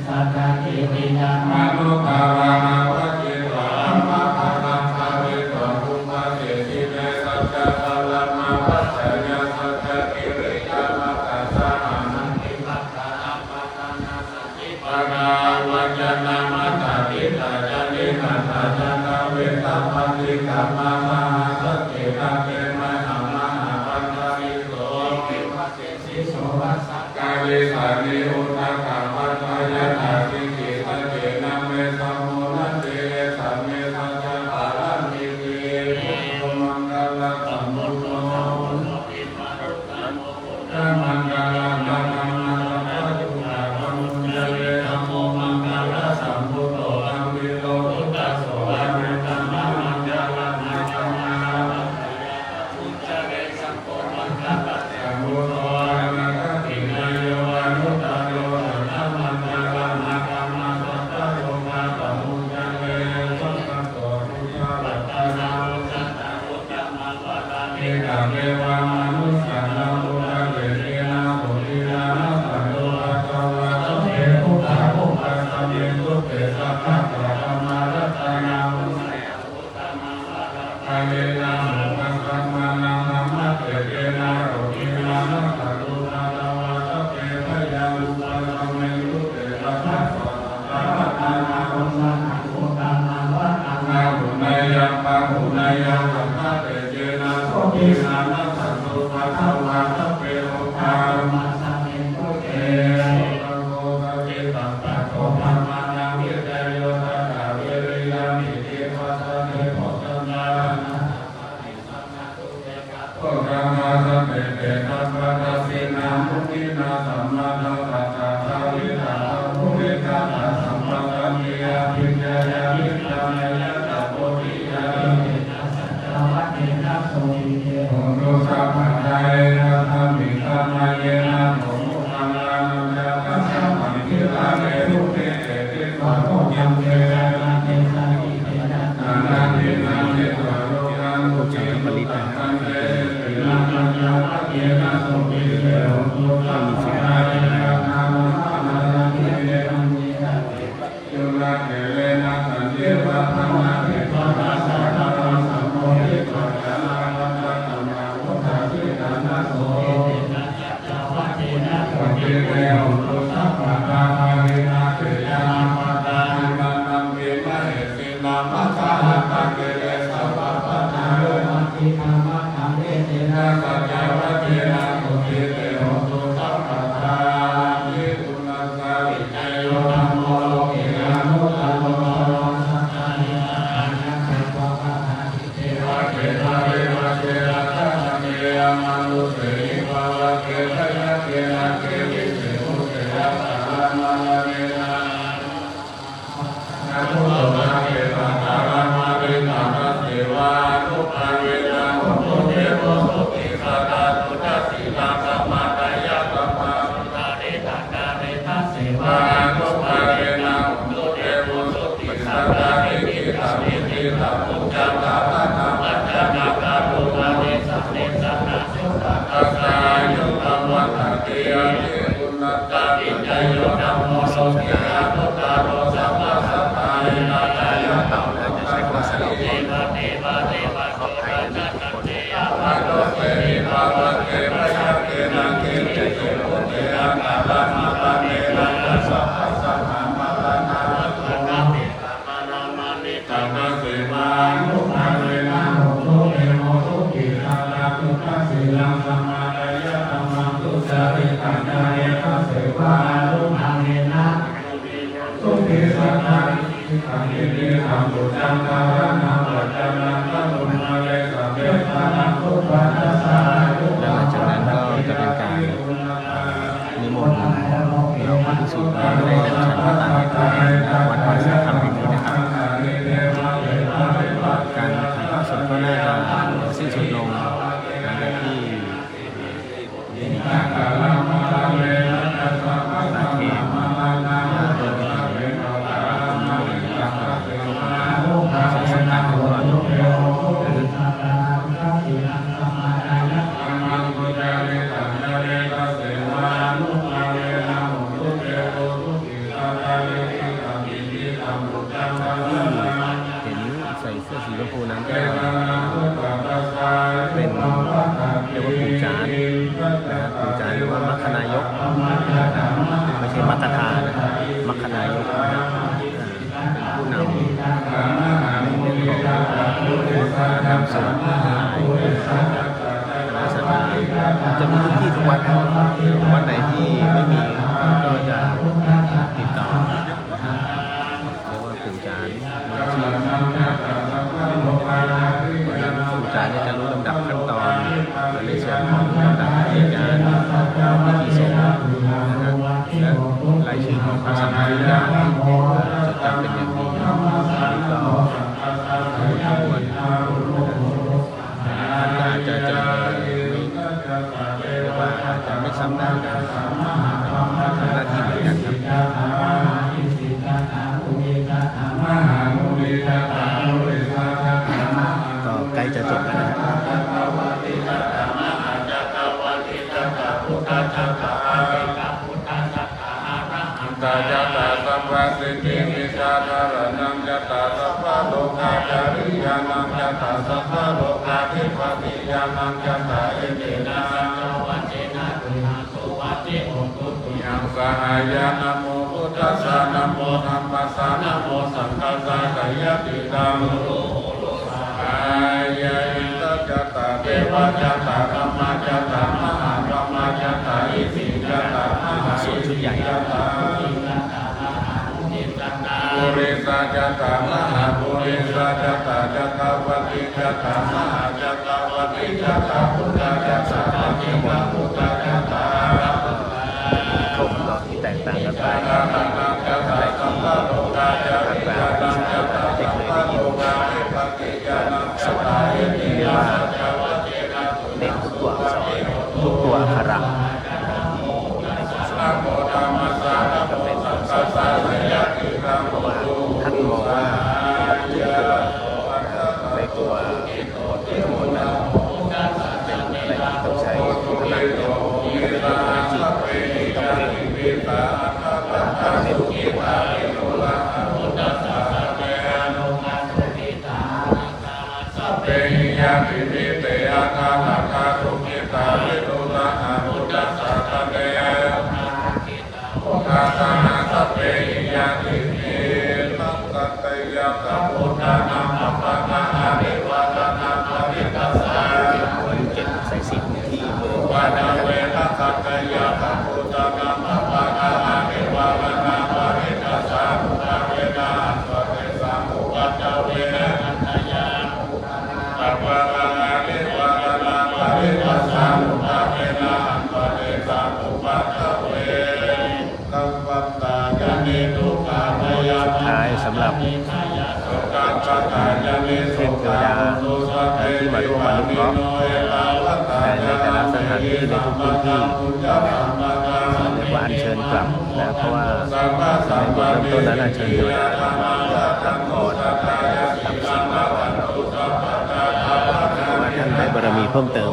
สัตตติวิญญามานุภาวะมาวะจิตวะมะภะลังภาวิตวะภุมะเตติเนสัจจะภะลังมาวัจจะยะสัจจะกิริยามัตตสะอานันติปัฏฐานัปปะทานาสติปะนาวัจจะนามัตติตาจานิคันตาจันตเวตาปฏิกัมมามหาสติกาเกมะหังมหาปัญญาอิโสวิวัตติสิโสวัสสกาลิสานิอุตตะกัมปัญญาตาติกิตะเจนะเมสัมโมนะเตสัมเมสัจจะปารามิติโอมังกาลสัมมุตโตนะมังกาลมังคัมมังคัมจุฬาปัมมุญญเวธัมโมมังกาลสัมพุทโตธัมมิโลพุทธโสอะเมตัมมังกาลมังคัมมังพุทธเวสัมโฆมังกาลสัมพุทโตอะนะกะตินายโยอนุตตโร เทวามนุษย์สัตว์นาบุญเกิดเทนาโสตินาสัตว์โลภะตวะสัพเพทุกขาภุกขะสัมเมตุเตสัพพะตะธรรมารัตนาภะเวนะโมกัสสะมานังธัมมะเกิดเทนาโสตินาสัตว์โลภะตวะสัพเพพยาลุปะสัมเมตุเตสัพพะตะธรรมารัตนานาหุนายยังปังหุนายยังสัมภะเตเจนะโสตินานะสัตโตภะคะวะสัพเพโอภามาสัมเมตุเตภะโกภะเวตัสสะโตธรรมานังวิจโยตัสสะเวริยามิเทวะสัพเพโพธัญญาโอธรรมาสัพเพเตตัสสะตัสสินามุนินาสัมมาทัสสะตัสสะวิทัสสะมุนิทัสสะสัมปะกัมมิยาภิญญายาวิจารณะโพธิยาโอโรสัพพัญญายนะธรรมิธรรมายนะโมมุขังลานุยะกัสสะปันทิลาเนรุเตเตติปะโตยังเตนะเตนะอิเตนะนาเตนะเตตะโลกังอุเจปริตะตังเตตินะปัญญาปะเยนะโสติเตโหตุสัพพะเยนะนามานามิเตนะยุระเกเลนะสันเทวะธรรมะเทวะสัพพะสัมโมหิตะยะนาวัตตะนาวุฒะสิทานะโสวัจเจเรโหตุสัพพะตาภารินาเตยะนามาตาหิมานัมเวนะเหสินามัสสะหะตะเกเรสัพพะปัจจาโยมัตติธรรมะธรรมเวเทนะสัจจวัจเจนะโสติเตโหตุสัพพะตาวิปุณสสะวิจโยธัมโมโลกิยานุตตโรสัทธานิสัทธานะสัพพะปะทานิเทวะเทวะเรวะเทระตะนะเมยะมนุเสหิภาวะเกตยะเกนะเกวิเสหุเตยะสารมานะเมนะนะโมตัสสะเทวะตาระมะเรนะนะเทวะนุภาเวนะโมเทโวสุติสัตตะตุตัสสิลังสัมมาตายะสัมมาตาเรตากาเรทัสสิวะนุภาเวนะโมเทโวสุติสัตตะเรติตามิติตามุจจาตาภะคะมัจจานาคาโรมาเรสัพเพสัตตะสุตตะตัสสะยุตตะวัฏฏะเตยะเตอุณัตตะวิจโยธัมโมโลกิยานุตตโรสัพพะสัพพะเยนะตายะตัมโมจะใช้คำว่าสรุปเทวะเทวะเทวะขอบให้ทุกคนภะโลเกหิภาวะเกพยะเกนะเกวิเตโหเตอะกาลมาปะเนนะสัพพะสัพพะมะระนะวัตถุนะเมตตามานะมานิตังนะเสวานุภาเวนะโหตุเอโมตุกิสัตตะตุตัสสิลังสัมมาดายะธัมมังตุจาริตังกายะทัสเสวานุภาเวนะสุขิสัตตะอันนี้ที่ทำบุญจังตาระนาปัจจานังพระบุญมาเลสัพเพทานังทุกปัจจสาธุ แล้วหลังจากนั้นก็จะเป็นการนิมนต์เราพระภิกษุได้ฉันพระตาในตัวเองวัดวาสาธรรมแห่งนี้นะครับการถ่ายทอดสดก็น่าจะสิ้นสุดลงหลังจากที่มีการประเคนตัวเป็นศาสนาของเราเห็นใส่เสื้อสีชมพูนั้นก็เป็นเรียกว่าปู่จานปู่จานหรือว่ามัคคณายกไม่ใช่มัตตานะครับมัคคณายกนะครับเป็นผู้นำในเรื่องของการนำสวดมนต์คณะสัตยาจะมีทุกที่ทุกวัดวันไหนที่ไม่มีก็จะติดต่อเรียกว่าปู่จานปู่จานจะรู้ลำดับขั้นตอนในส่วนของลำดับเหตุการณ์พิธีสงฆ์นะครับและรายชื่อของพระสังฆวิญญาณจดจำเป็นอย่างดีนี่ก็ทั้งหมดท่านก็อาจจะไม่ซ้ำหน้ากันทำหน้าที่เหมือนกันครับก็ใกล้จะจบแล้วนะครับ ยานังยัตตาสัพพะโลกาภิปติยานังยัตตาเอเตนะสัจวัจเจนะตุนาสุวัจเจโอตุตุยังสหายานะโมพุทธัสสะนะโมธัมมัสสะนะโมสังฆัสสะกายติตังอายะอินทจัตตาเทวจัตตาธัมมาจัตตามหาธัมมาจัตตาอิสิจัตตามหาอิสิจัตตาปุริสาจัตตามหาปุริสาจัตตาจัตตาวติจัตตามหาจัตตาวติจัตตาพุทธจัตตาปฏิมาพุทธจัตตาครบเนาะที่แตกต่างกันไป จัตตานังจัตตาสัมภโลกาจัตตานังจัตตาสัมภโลกาภิปติยานังจัตตาเอเตนะสัจวัจเจนะตุ เน้นทุกตัวอักษรทุกตัวอักขระ นะโมธัมมัสสะนะโมสังฆัสสะกายติตังโม ท่านมองว่าในตัวคนนั้นเป็นอะไรที่ต้องใช้พลังเยอะจิตต้องเน้นตัวเปหิยะติมิเตอะคาหะคาตุกิตาวิโรธาหะพุทธัสสะตะเตกาสานะสัพเพหิยะติมิตัสสะเตยะสัพพุทธานัมมะปะนะอะริวะตะนะปะริตัสสะ เก็บสายสิญจน์ที่มือ วะนะเวนะสัพเพยะสัพพุทธานัมมะปะนะอะริวะตะนะปะริตัสสะภุตเวนะอัสสะเตสัมภวัตเวนะอันตยาสัพพะอะระริวะตะนะปะริตัสสะภุตเวนะอันตเตสัมภวัตเวกัมปัตตายะเนตุกาภยา ท้ายสำหรับ สุขังปัตตายะเนสุขังโสสะเทวิปานิโนเอลาวัตตายะ ในแต่ละสถานที่ในทุกพื้นที่เรียกว่าอัญเชิญกลับนะเพราะว่าในบทเริ่มต้นนั้นอัญเชิญเทวดากลับก่อนว่าท่านได้บารมีเพิ่มเติม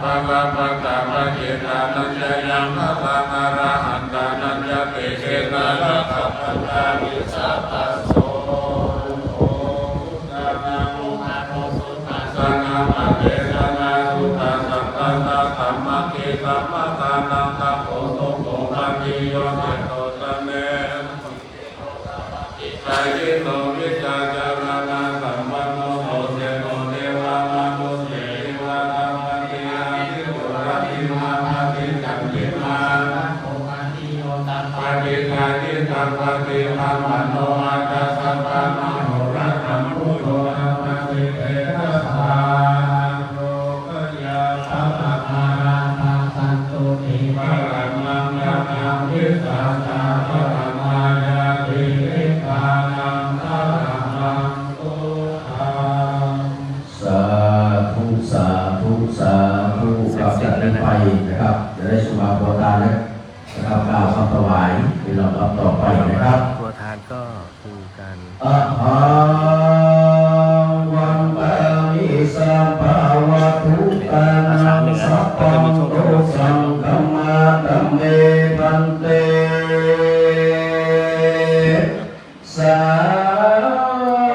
ปะปะปะตะปะเจตานัญญยังนะสังอะระหันตานัญญเตเชนะระสัพพันตาวิสัพพะโสโอพุทธานังสังฆัมมะเทศนาสุตตะสัตตะสัมมาเกสัมมาทานังตัพโพโตโกปัญญิโยเตโตตะเนสายิโตวิจาจารณะสัมปันโนโสเจโนเทวามนุสเสริวะธัมมังติอาทิปุระติมาภาติจักขิมาปฏิทานิตังปฏิธรรมโนอาจาสัพพะมโหรัตถัมมุโตธัมมังติเตนะสาโลกยาสัพพะราภาสันตุติภะรังมังยัมยังวิสัชชาภะรังมายาติวิปานังภะรังมังตุขัง สาธุสาธุสาธุกับจากนี้ไปนะครับจะได้สุมาโปรทานนะครับกล่าวคำถวายในลำดับต่อไปนะครับ ตัวทานก็คือการ อะหังวันตามิสัมภาวะทุตานังสัพพังโตสังฆมาตัมเมพันเตสา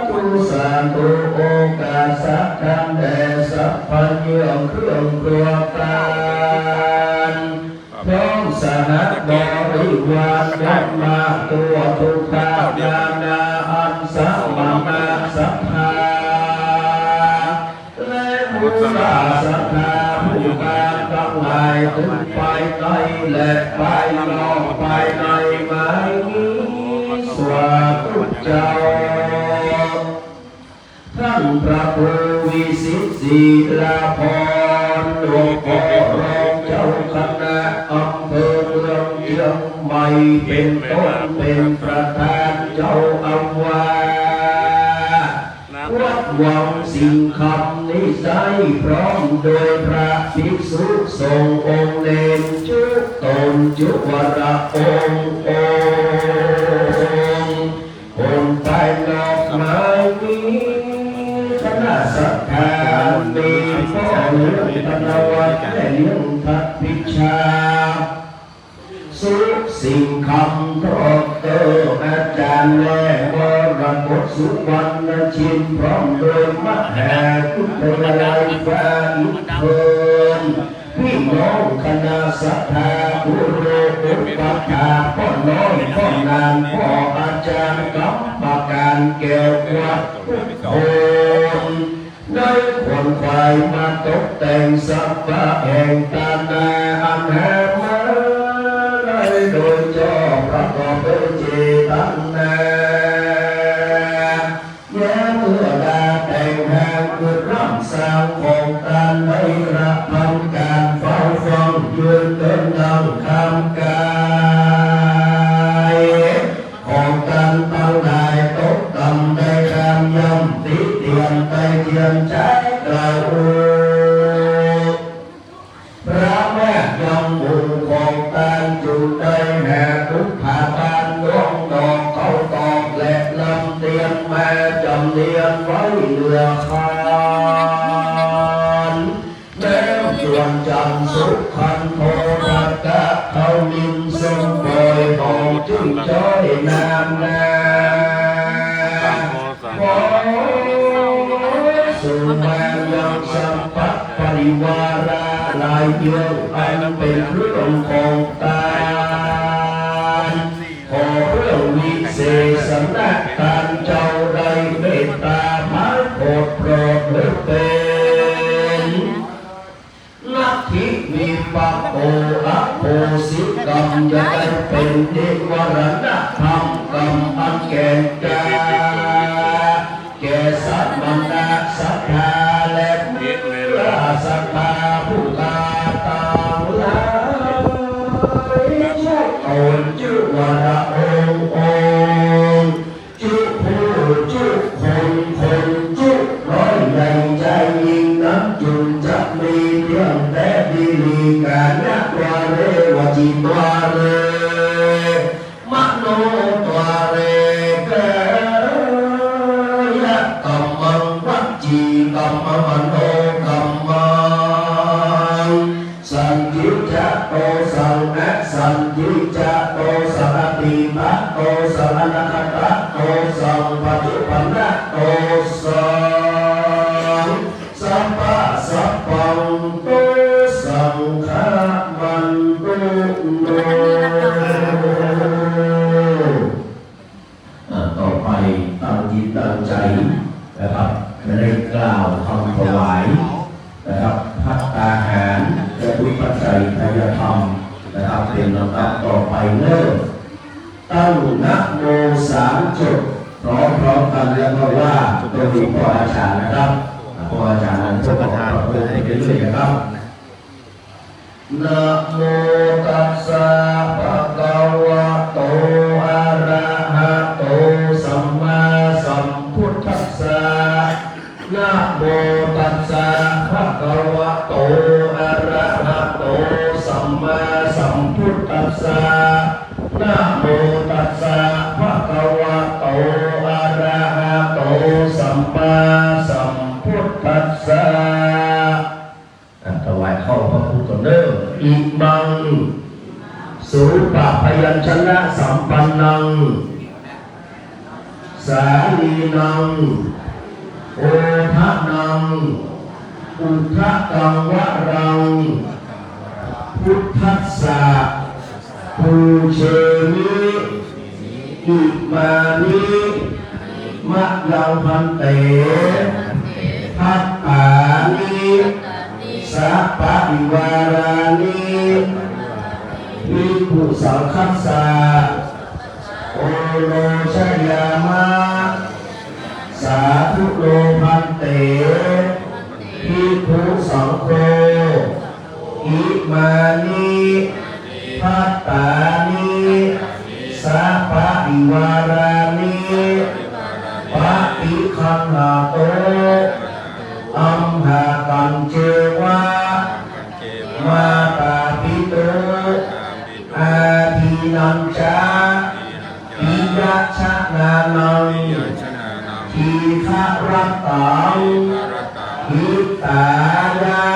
ธุสาธุโอกาสักขันแด่สัพพัญญงเครื่องครัวการพร้อมสหัสบริวารยัมมาตัวทุกขานานาอันสัมมานาสัพพาและบุตรสัพพาผู้การทั้งหลายถึงไปไกลและไปนอกไปในไม้นี้สวาธุเจ้าท่านพระครูวิสิตศิลาภรณ์หลวงพ่อรองเจ้าคณะอำเภอเมืองเชียงใหม่เป็นต้นเป็นประธานเจ้าอาวาสวัดวังสิ่งคำนิสัยพร้อมโดยพระภิกษุสงฆ์องค์เนรจุตนจุวระองค์คนไปนอกไม้นี้คณะสัทธามีพ่อเลี้ยงธนวัฒน์และเลี้ยงทัพพิชาสุสิ่งคำครอบเตออาจารย์และวร สุวรรณชินพร้อมโดยมหากุฎาลัยฟ้าอินเทินพี่น้องคณะสัทธาบุโรอุปถาพ่อน้อยพ่อนางพ่ออาจารย์กรรมการแก้ววัดทุกคนได้ขนควายมาตกแต่งสัพพะแห่งตานาอันแห่มาได้โดยชอบประกอบด้วยเจตนาแย้มเมื่อดาแต่งแห่งกุศลสร้างของการได้กระทำการเฝ้าฟังยืนเดินดังคำกายของการตั้งได้ตกต่ำได้การย่ำติเตียนไปเทียนใจกล่าวพระแม่ยำบุญของการจุดได้แห่ทุกขาบานดวงดอกเขาตอกและลำเตียนแม่จำเนียนไว้เหลือคานแล้วชวนจันสุขันโทรักะเขานินทรงปล่อยของจึงจ้อยนามนาสุมายังสัมปัตปริวาราลายเยื่ออันเป็นเรื่องของตาขอเรื่องวิเศษนักการเจ้าใดเมตตามาโปรดโปรดเหลือเป็นนักทิวิปัสโออะโพสิกรรมจะได้เป็นเดวรณธรรมกรรมอันแก่กาแก่สัตว์มนาสัทธาและมิตรสัทธาผู้ลาตางหลายชุกตนจุวระองค์จุผู้จุคนจุร้อยใหญ่ใจยิ่งนักจุนจะมีเพียงแต่ดีลีกานักวาเรวจิตวาเรมโนตวาเรเกยะกัมมังวัจจีกัมมมโนกัมมังสันติจะโตสังฆสันติจะโตสังติภะโตสังอนาคตะโตสังปัจจุบันนะโตสังสัพพะสัพพังโตสังฆมันตุโนต่อไปตั้งจิตตั้งใจนะครับไม่ได้กล่าวคำถวายนะครับภัตตาหารและวิปัสสัยทายธรรมนะครับเป็นลำดับต่อไปเริ่มตั้งนะโม3 จุดพร้อมๆกันแล้วก็ว่าตัวนี้พ่ออาจารย์นะครับพ่ออาจารย์นั้นจะประทานเพื่อให้เป็นเรื่องนะครับนะโมตัสสะภะคะวะโตอะระหะโตสัมมาสัมพุทธัสสะนะโมตัสสะภะคะวะโตอะระหะโตสัมมาสัมพุทธัสสะนะโมตัสสะภะคะวะโตอะระหะโตสัมมาสัมพุทธัสสะถวายเข้าพระพุทธเจ้าอิมังสุปะพยัญชนะสัมปันนังสาลีนังโอทะนังอุทะกังวะรังพุทธัสสะปูเชมิอิมานิมะยังพันเตภัตตานิสัพพะวิวารานิภิกขุสังฆัสสะโอโลชยามะสาธุโลภันเตภิกขุสังโฆอิมานิภัตตานิสัพพะวิวารานิปฏิคันหาโตอัมหากัญเจวะมาตาปิโตอาทินัญจาอิยัชนานังทีฆะรัตตังหิตายะ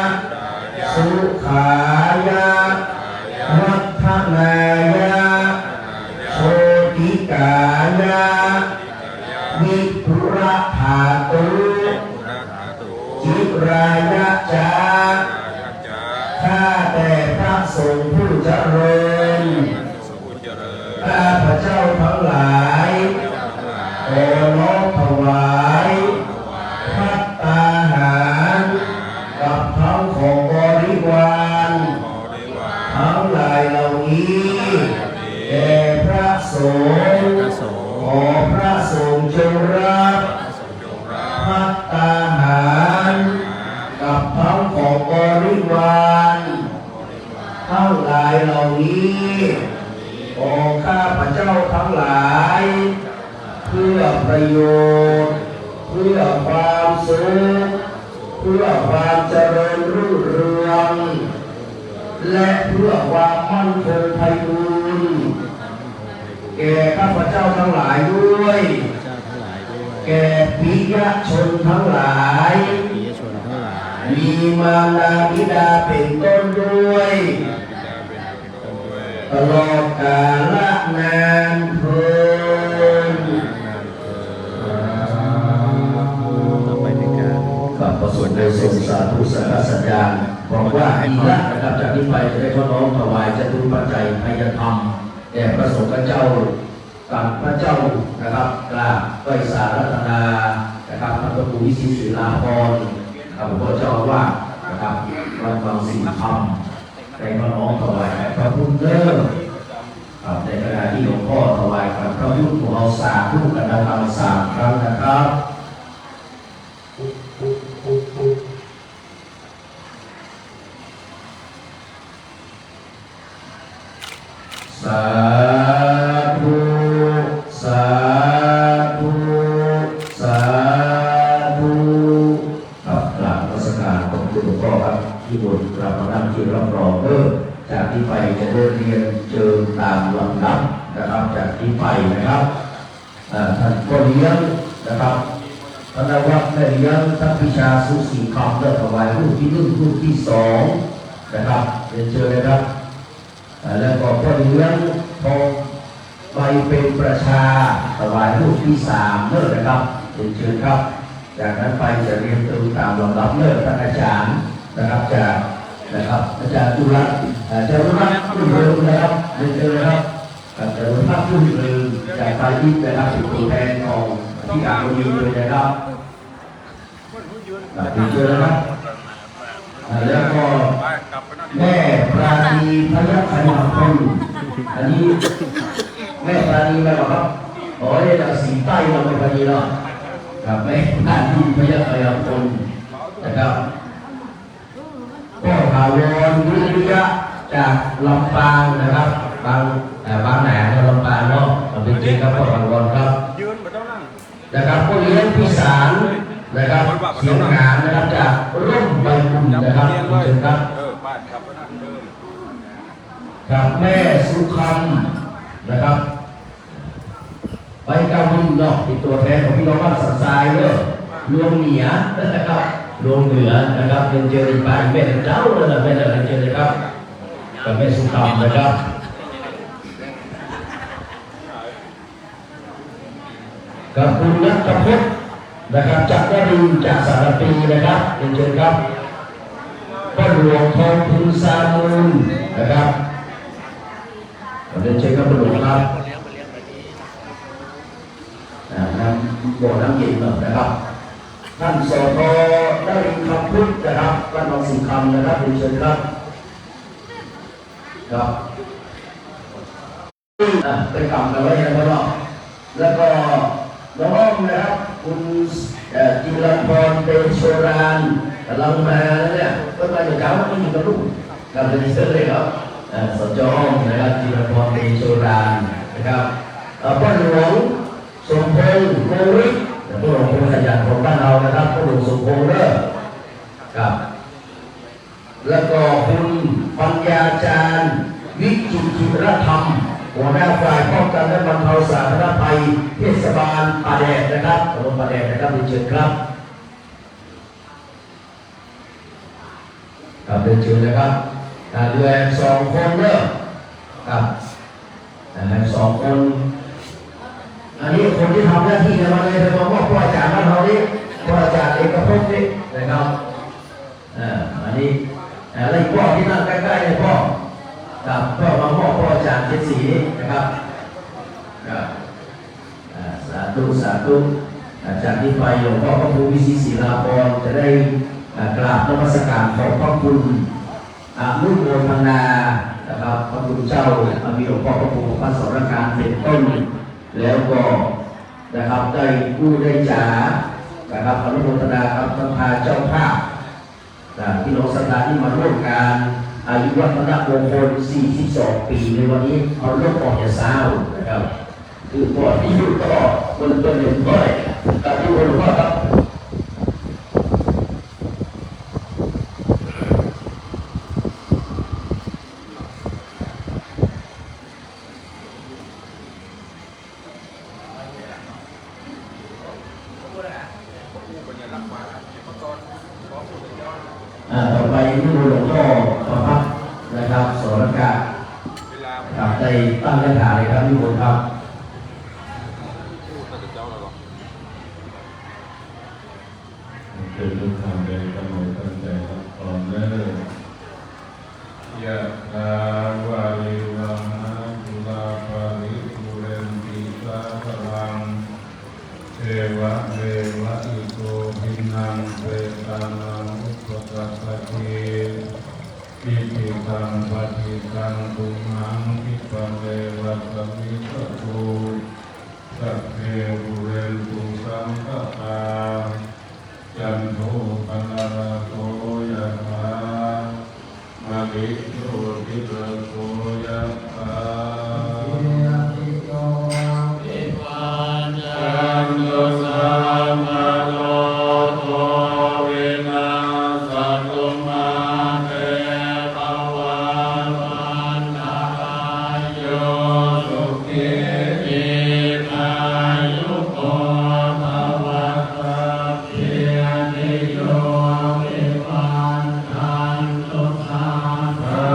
สุขายะวัฒนายะโชติกายะวิป นะจ๊ะข้าแต่พระสงฆ์ผู้เจริญข้าพระเจ้าทั้งหลายขอน้อมถวายภัตตาหารกับทั้งของบริวารทั้งหลายเหล่านี้แด่พระสงฆ์ขอพระสงฆ์จงรับภัตตาหารกับทั้งของบริวารทั้งหลายเหล่านี้ของข้าพระเจ้าทั้งหลายเพื่อประโยชน์เพื่อความสุขเพื่อความเจริญรุ่งเรืองและเพื่อความมั่นคงไพบูรย์แก่ข้าพเจ้าทั้งหลายด้วยแก่ปิยชนทั้งหลายมีมารดาบิดาเป็นต้นด้วยตลอดกาลนานเทินต่อไปในการ กับประสวดในทรงสาธุสังฆสัญญาณบอกว่าอีกแล้วนะครับจากนี้ไปจะได้ทดลองถวายจตุปัจจัยทายธรรมแด่พระสงฆ์เจ้ากับพระเจ้านะครับกราบไหว้สารัตนานะครับพระพุทธวิสิตศิลาภรณ์ข้าพเจ้าว่านะครับวันฟังสิ่งธรรมในพระน้องถวายพระพุทธเจ้าในขณะที่หลวงพ่อถวายกับพระพุทธของเราสาธุกันนะครับ3 ครั้งนะครับสาธุสาธุสาธุครับกราบนมัสการขอบคุณหลวงพ่อครับที่บนกราบมานั่งที่รับรองจากที่ไปจะได้เรียนเจอตามลำดับนะครับจากที่ไปนะครับท่านก็เลี้ยงนะครับธนวัฒน์ได้เลี้ยงท่านพิชาสุสีคำเลือกถวายรูปที่1รูปที่2นะครับเรียนเชิญเลยครับแล้วก็พ่อเลี้ยงทองไปเป็นประชาถวายรูปที่3เลิกนะครับเรียนเชิญครับจากนั้นไปจะเรียนเติมตามลำดับเลิกท่านอาจารย์นะครับจากนะครับอาจารย์จุฬาจารุพัฒน์รุ่งเรืองนะครับเรียนเชิญนะครับจารุพัฒน์รุ่งเรืองจากปารีสนะครับเป็นตัวแทนของที่อ่างทองเลยนะครับเรียนเชิญนะครับแล้วก็แม่ปราณีพยัคฆ์ขยันพลอันนี้แม่ปราณีมาบอกครับอ๋อเนี่ยจากสีใต้เราไม่ปราณีหรอกกับแม่ปราณีพยัคฆ์ขยันพลนะครับพ่อถาวรวิริยะจากลำปางนะครับบางแหนลำปางเนาะเป็นจริงครับพ่อถาวรครับนะครับพ่อเลี้ยงพิสารนะครับเสียงงานนะครับจากร่มใบบุญนะครับเชิญครับกับแม่สุขันนะครับใบกาวินเนาะเป็นตัวแทนของพี่น้องบ้านสันทรายเลยรวมเหนือนะครับรวมเหนือนะครับเป็นเจริญไปแม่เจ้าเลยนะแม่อะไรเจริญครับกับแม่สุขันนะครับกับคุณนัทพจน์นะครับจากแม่ดินจากสารปีนะครับเป็นเชิญครับพ่อหลวงทองพุนซามูลนะครับเป็นเชิญครับพ่อหลวงครับน้ำบ่อน้ำเย็นนะครับท่านสทได้คำพุทธนะครับท่านรองสิงคำนะครับเป็นเชิญครับครับไปกำกันไว้นะครับแล้วก็น้องนะครับคุณจิรพรเตโชรานกำลังมาแล้วเนี่ยก็มาจากเช้าก็อยู่กับลูกกับเด็กเลยครับสจนะครับจิรพรเตโชรานนะครับพ่อหลวงสมพงษ์โมริพ่อหลวงพงษ์ขยันของบ้านเรานะครับพ่อหลวงสมพงษ์เลิศครับแล้วก็คุณปัญญาจารย์วิจิตรธรรมหัวหน้าฝ่ายป้องกันและบรรเทาสาธารณภัยเทศบาลป่าแดดนะครับตำบลป่าแดดนะครับเชิญครับครับเชิญนะครับดูแล2 คนเนอะครับ2 คนอันนี้คนที่ทำหน้าที่ในวันนี้เป็นพ่ออาจารย์บ้านเรานี่พ่ออาจารย์เอกภพนี่นะครับ นี้อะไรพ่อที่นั่งใกล้ๆเลยพ่อกับพ่อมาพ่ออาจารย์เจสีนะครับสาธุสาธุจากนี้ไปหลวงพ่อพระครูวิศิศิลาภรณ์จะได้กราบนมัสการขอบพระคุณอนุโมทนานะครับพระคุณเจ้ามีหลวงพ่อพระครูพระสรการเป็นต้นแล้วก็นะครับได้กู้ได้จ๋านะครับอนุโมทนาครับท่านพาเจ้าภาพที่น้องสัตว์ที่มาร่วมการอายุวัฒนมงคล42 ปีในวันนี้เขาลบออกจากเศร้านะครับคือพ่อที่อยู่ก็คนตัวหนึ่งก็เลยกับที่คนพ่อครับต่อไปนี่หลวงพ่อประพัฒน์นะครับสรกะครับได้ตั้งคำถามเลยครับที่บนครับเป็นลูกทางเดินกำหนดตั้งใจรับพรเด้อยะถาวาริวหาปุราปาริปุเรนติสาคลังเทวะเรวะอิโตภินังเปตานังอุปกัปปะเทปิติตังปฏิตังตุมังคิปะเรวะสมิทะโตสัพเพปุเรนตุสังฆปาจันโทปนะระโสยะถามะลิโสติระโสยะถาจันโทสัมมาโลโทวินาศตุมาเตภวันตายโยสุขีทีอายุโกภวะเพียรติโยวิวันตันตุสัพพะ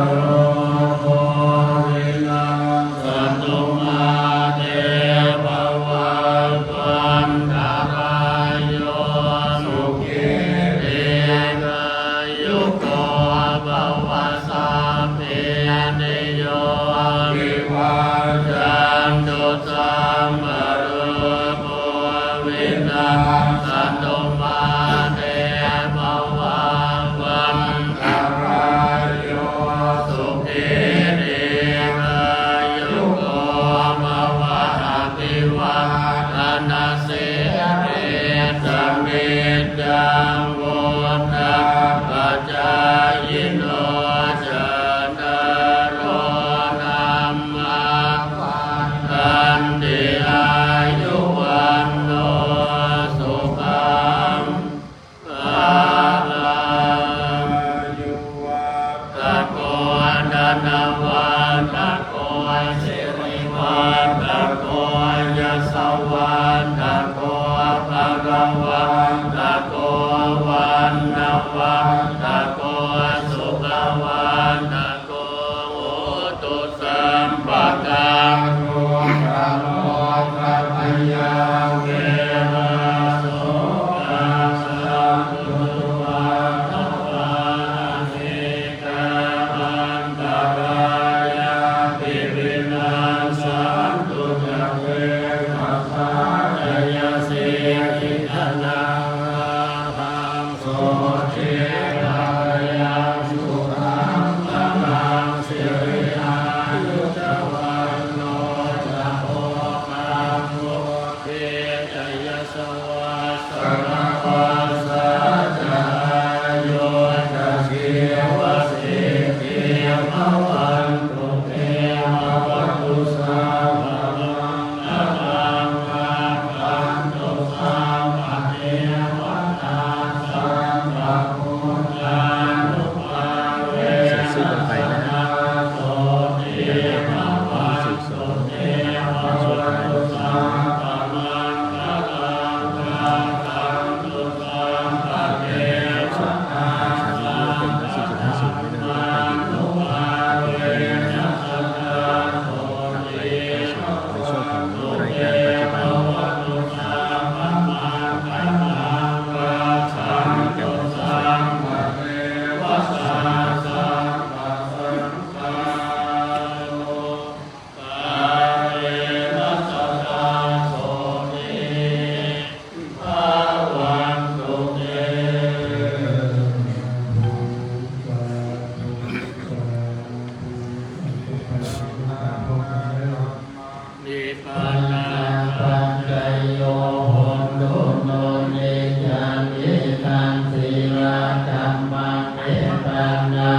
ตานา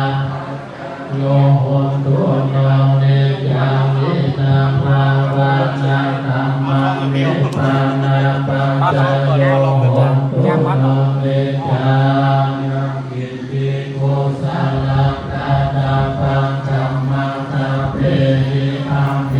โยโหตุโนเนยังวินามาวันาธรรมังนิพพานาปัจจโยโหตุโนเนยังอิติโกสัลลังตาตาปังธัมมังตาเปหิอัมเพ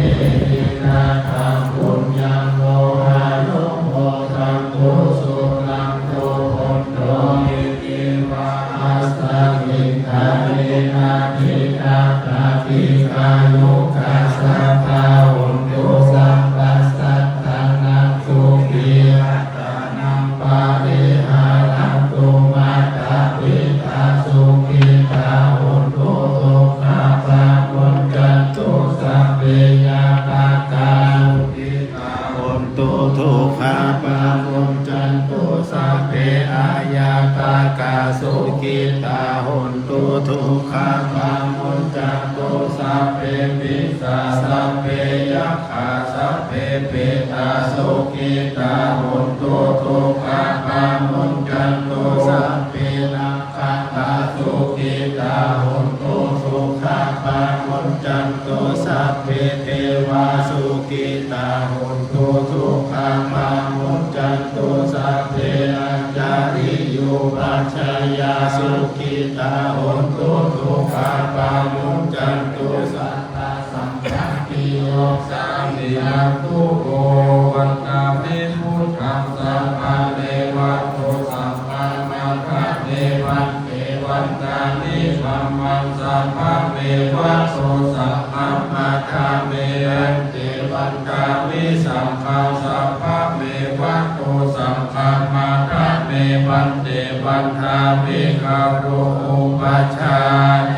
หินาคังปุญญังโลหะโลโมตังตุสุลังโตโหโตอิติวะอัสสะมิทาเนนาทิกาตาติกายุกัสสะตาหุนตุสัมปัสสัตตานังสุขีอัตตานังปาริหารันตุมาตาปิตาสุขีตาหุนตุทุกขาปะปุญจันตุสัพเพยาตากาลุกิตาหุนตุทุกขาปะปุญจันตุสัพเพอายาตากาสุขีตาหุนตุทุกขาปะปุญจันตุสัพเพปิสาสัพเพยัคขาสัพเพเปตาสุขีตาหุนตุทุกขาปะปุญจันตุสัพเพนัคขตาสุขีตาหุนตุทุกขาปะปุญจันตุสัพเพเทวาสุขีตาหุนตุทุกขาปะปุญจันตุสัพเพอัญจาริโยปัชฌายาสุขีตาหุนตุทุกขาปะปุญจันตุสัพพะสัมปติโยสามิยันตุโกวันตามิพุทธังสัมมาเนวัตถุสัมมามังคะเนวันเทวันตามิสัมมังสัมมาเมวัตถุสัมมามังคะเมวันเทวันตามิสัมมาสัมมาเมวัตถุสัมมามังคะเมวันเทวันตามิคารุอุปัชฌา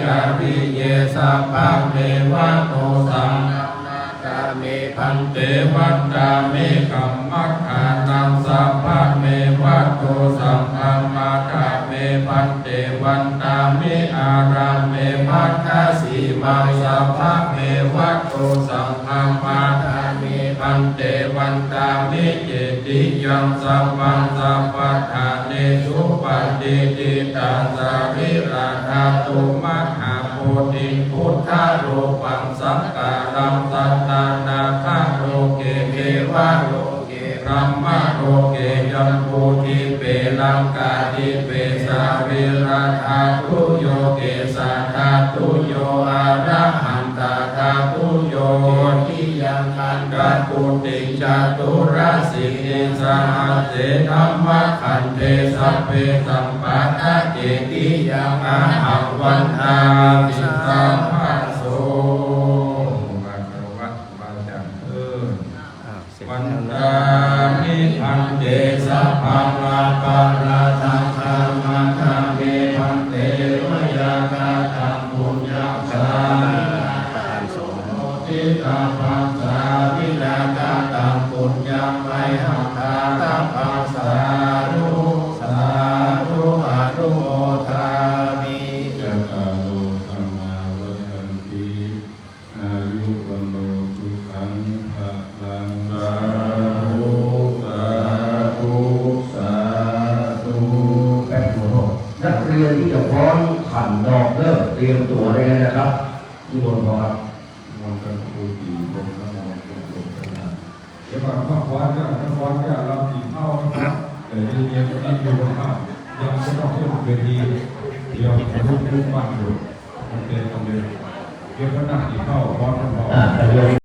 ยาวิเยสัพพะเมวัตถุสัมมาตาเมพันเตวันตาเมกัมมัคคานังสัพพะเมวัตถุสัมมามัคคะเมพันเตวันตาเมอาราเมพัทธสีมังสัพพะเมวัตถุสัมมามัคคะเมพันเตวันตาเมเจติยังสัพพังสัพพะทาเนสุปฏิทิตังสาริราธาตุมัคหาโพธิพุทธารูปังสังการังสัตตานาคังโลเกเกวะโลเกรัมมะโลเกยัมพูทิเปลังกาทิเปสาวิราธาตุโยเกสัทธาตุโยอะระหันตาธาตุโยทิยังคันกัปปุติจตุราสิกิสหัสเสธัมมะขันเตสัพเพสัมปัฏฐะเจติยังอะหังวันทามิสัมปัสโสวัตวัตวัจันเออ เสร็จ วัน แล้วนะ ตามิพันเตสัพพังอาปาราทังธรรมังธรรมเมพันเตวายากาตังปุญญังสาประธานสงฆ์นะ โมทิตาปัสสาวิลากาตังปุญญังไมหังคาตังปัสสาธุสาธุอนุโมทามิ จัตตาโลธรรมาวัฏันติอายุวันโลสุขังภะลังสาธุสาธุสาธุ แป๊บนึงนักเรียนที่จะฟ้อนขันดอกเลิกเตรียมตัวได้เลยนะครับที่บนพอครับ มองกันคุยดีบนแล้วมองกันบนกันนะเดี๋ยวก่อนข้าวฟ้อนเนี่ยข้าวฟ้อนเนี่ยเรากินข้าวนะครับแต่ยังเรียนที่อยู่บนข้าวยังไม่ต้องขึ้นเวทีเดี๋ยวรุ่นบ้านอยู่มันเป็นตรงนี้เดี๋ยวก็นั่งกินข้าวฟ้อนกันพอ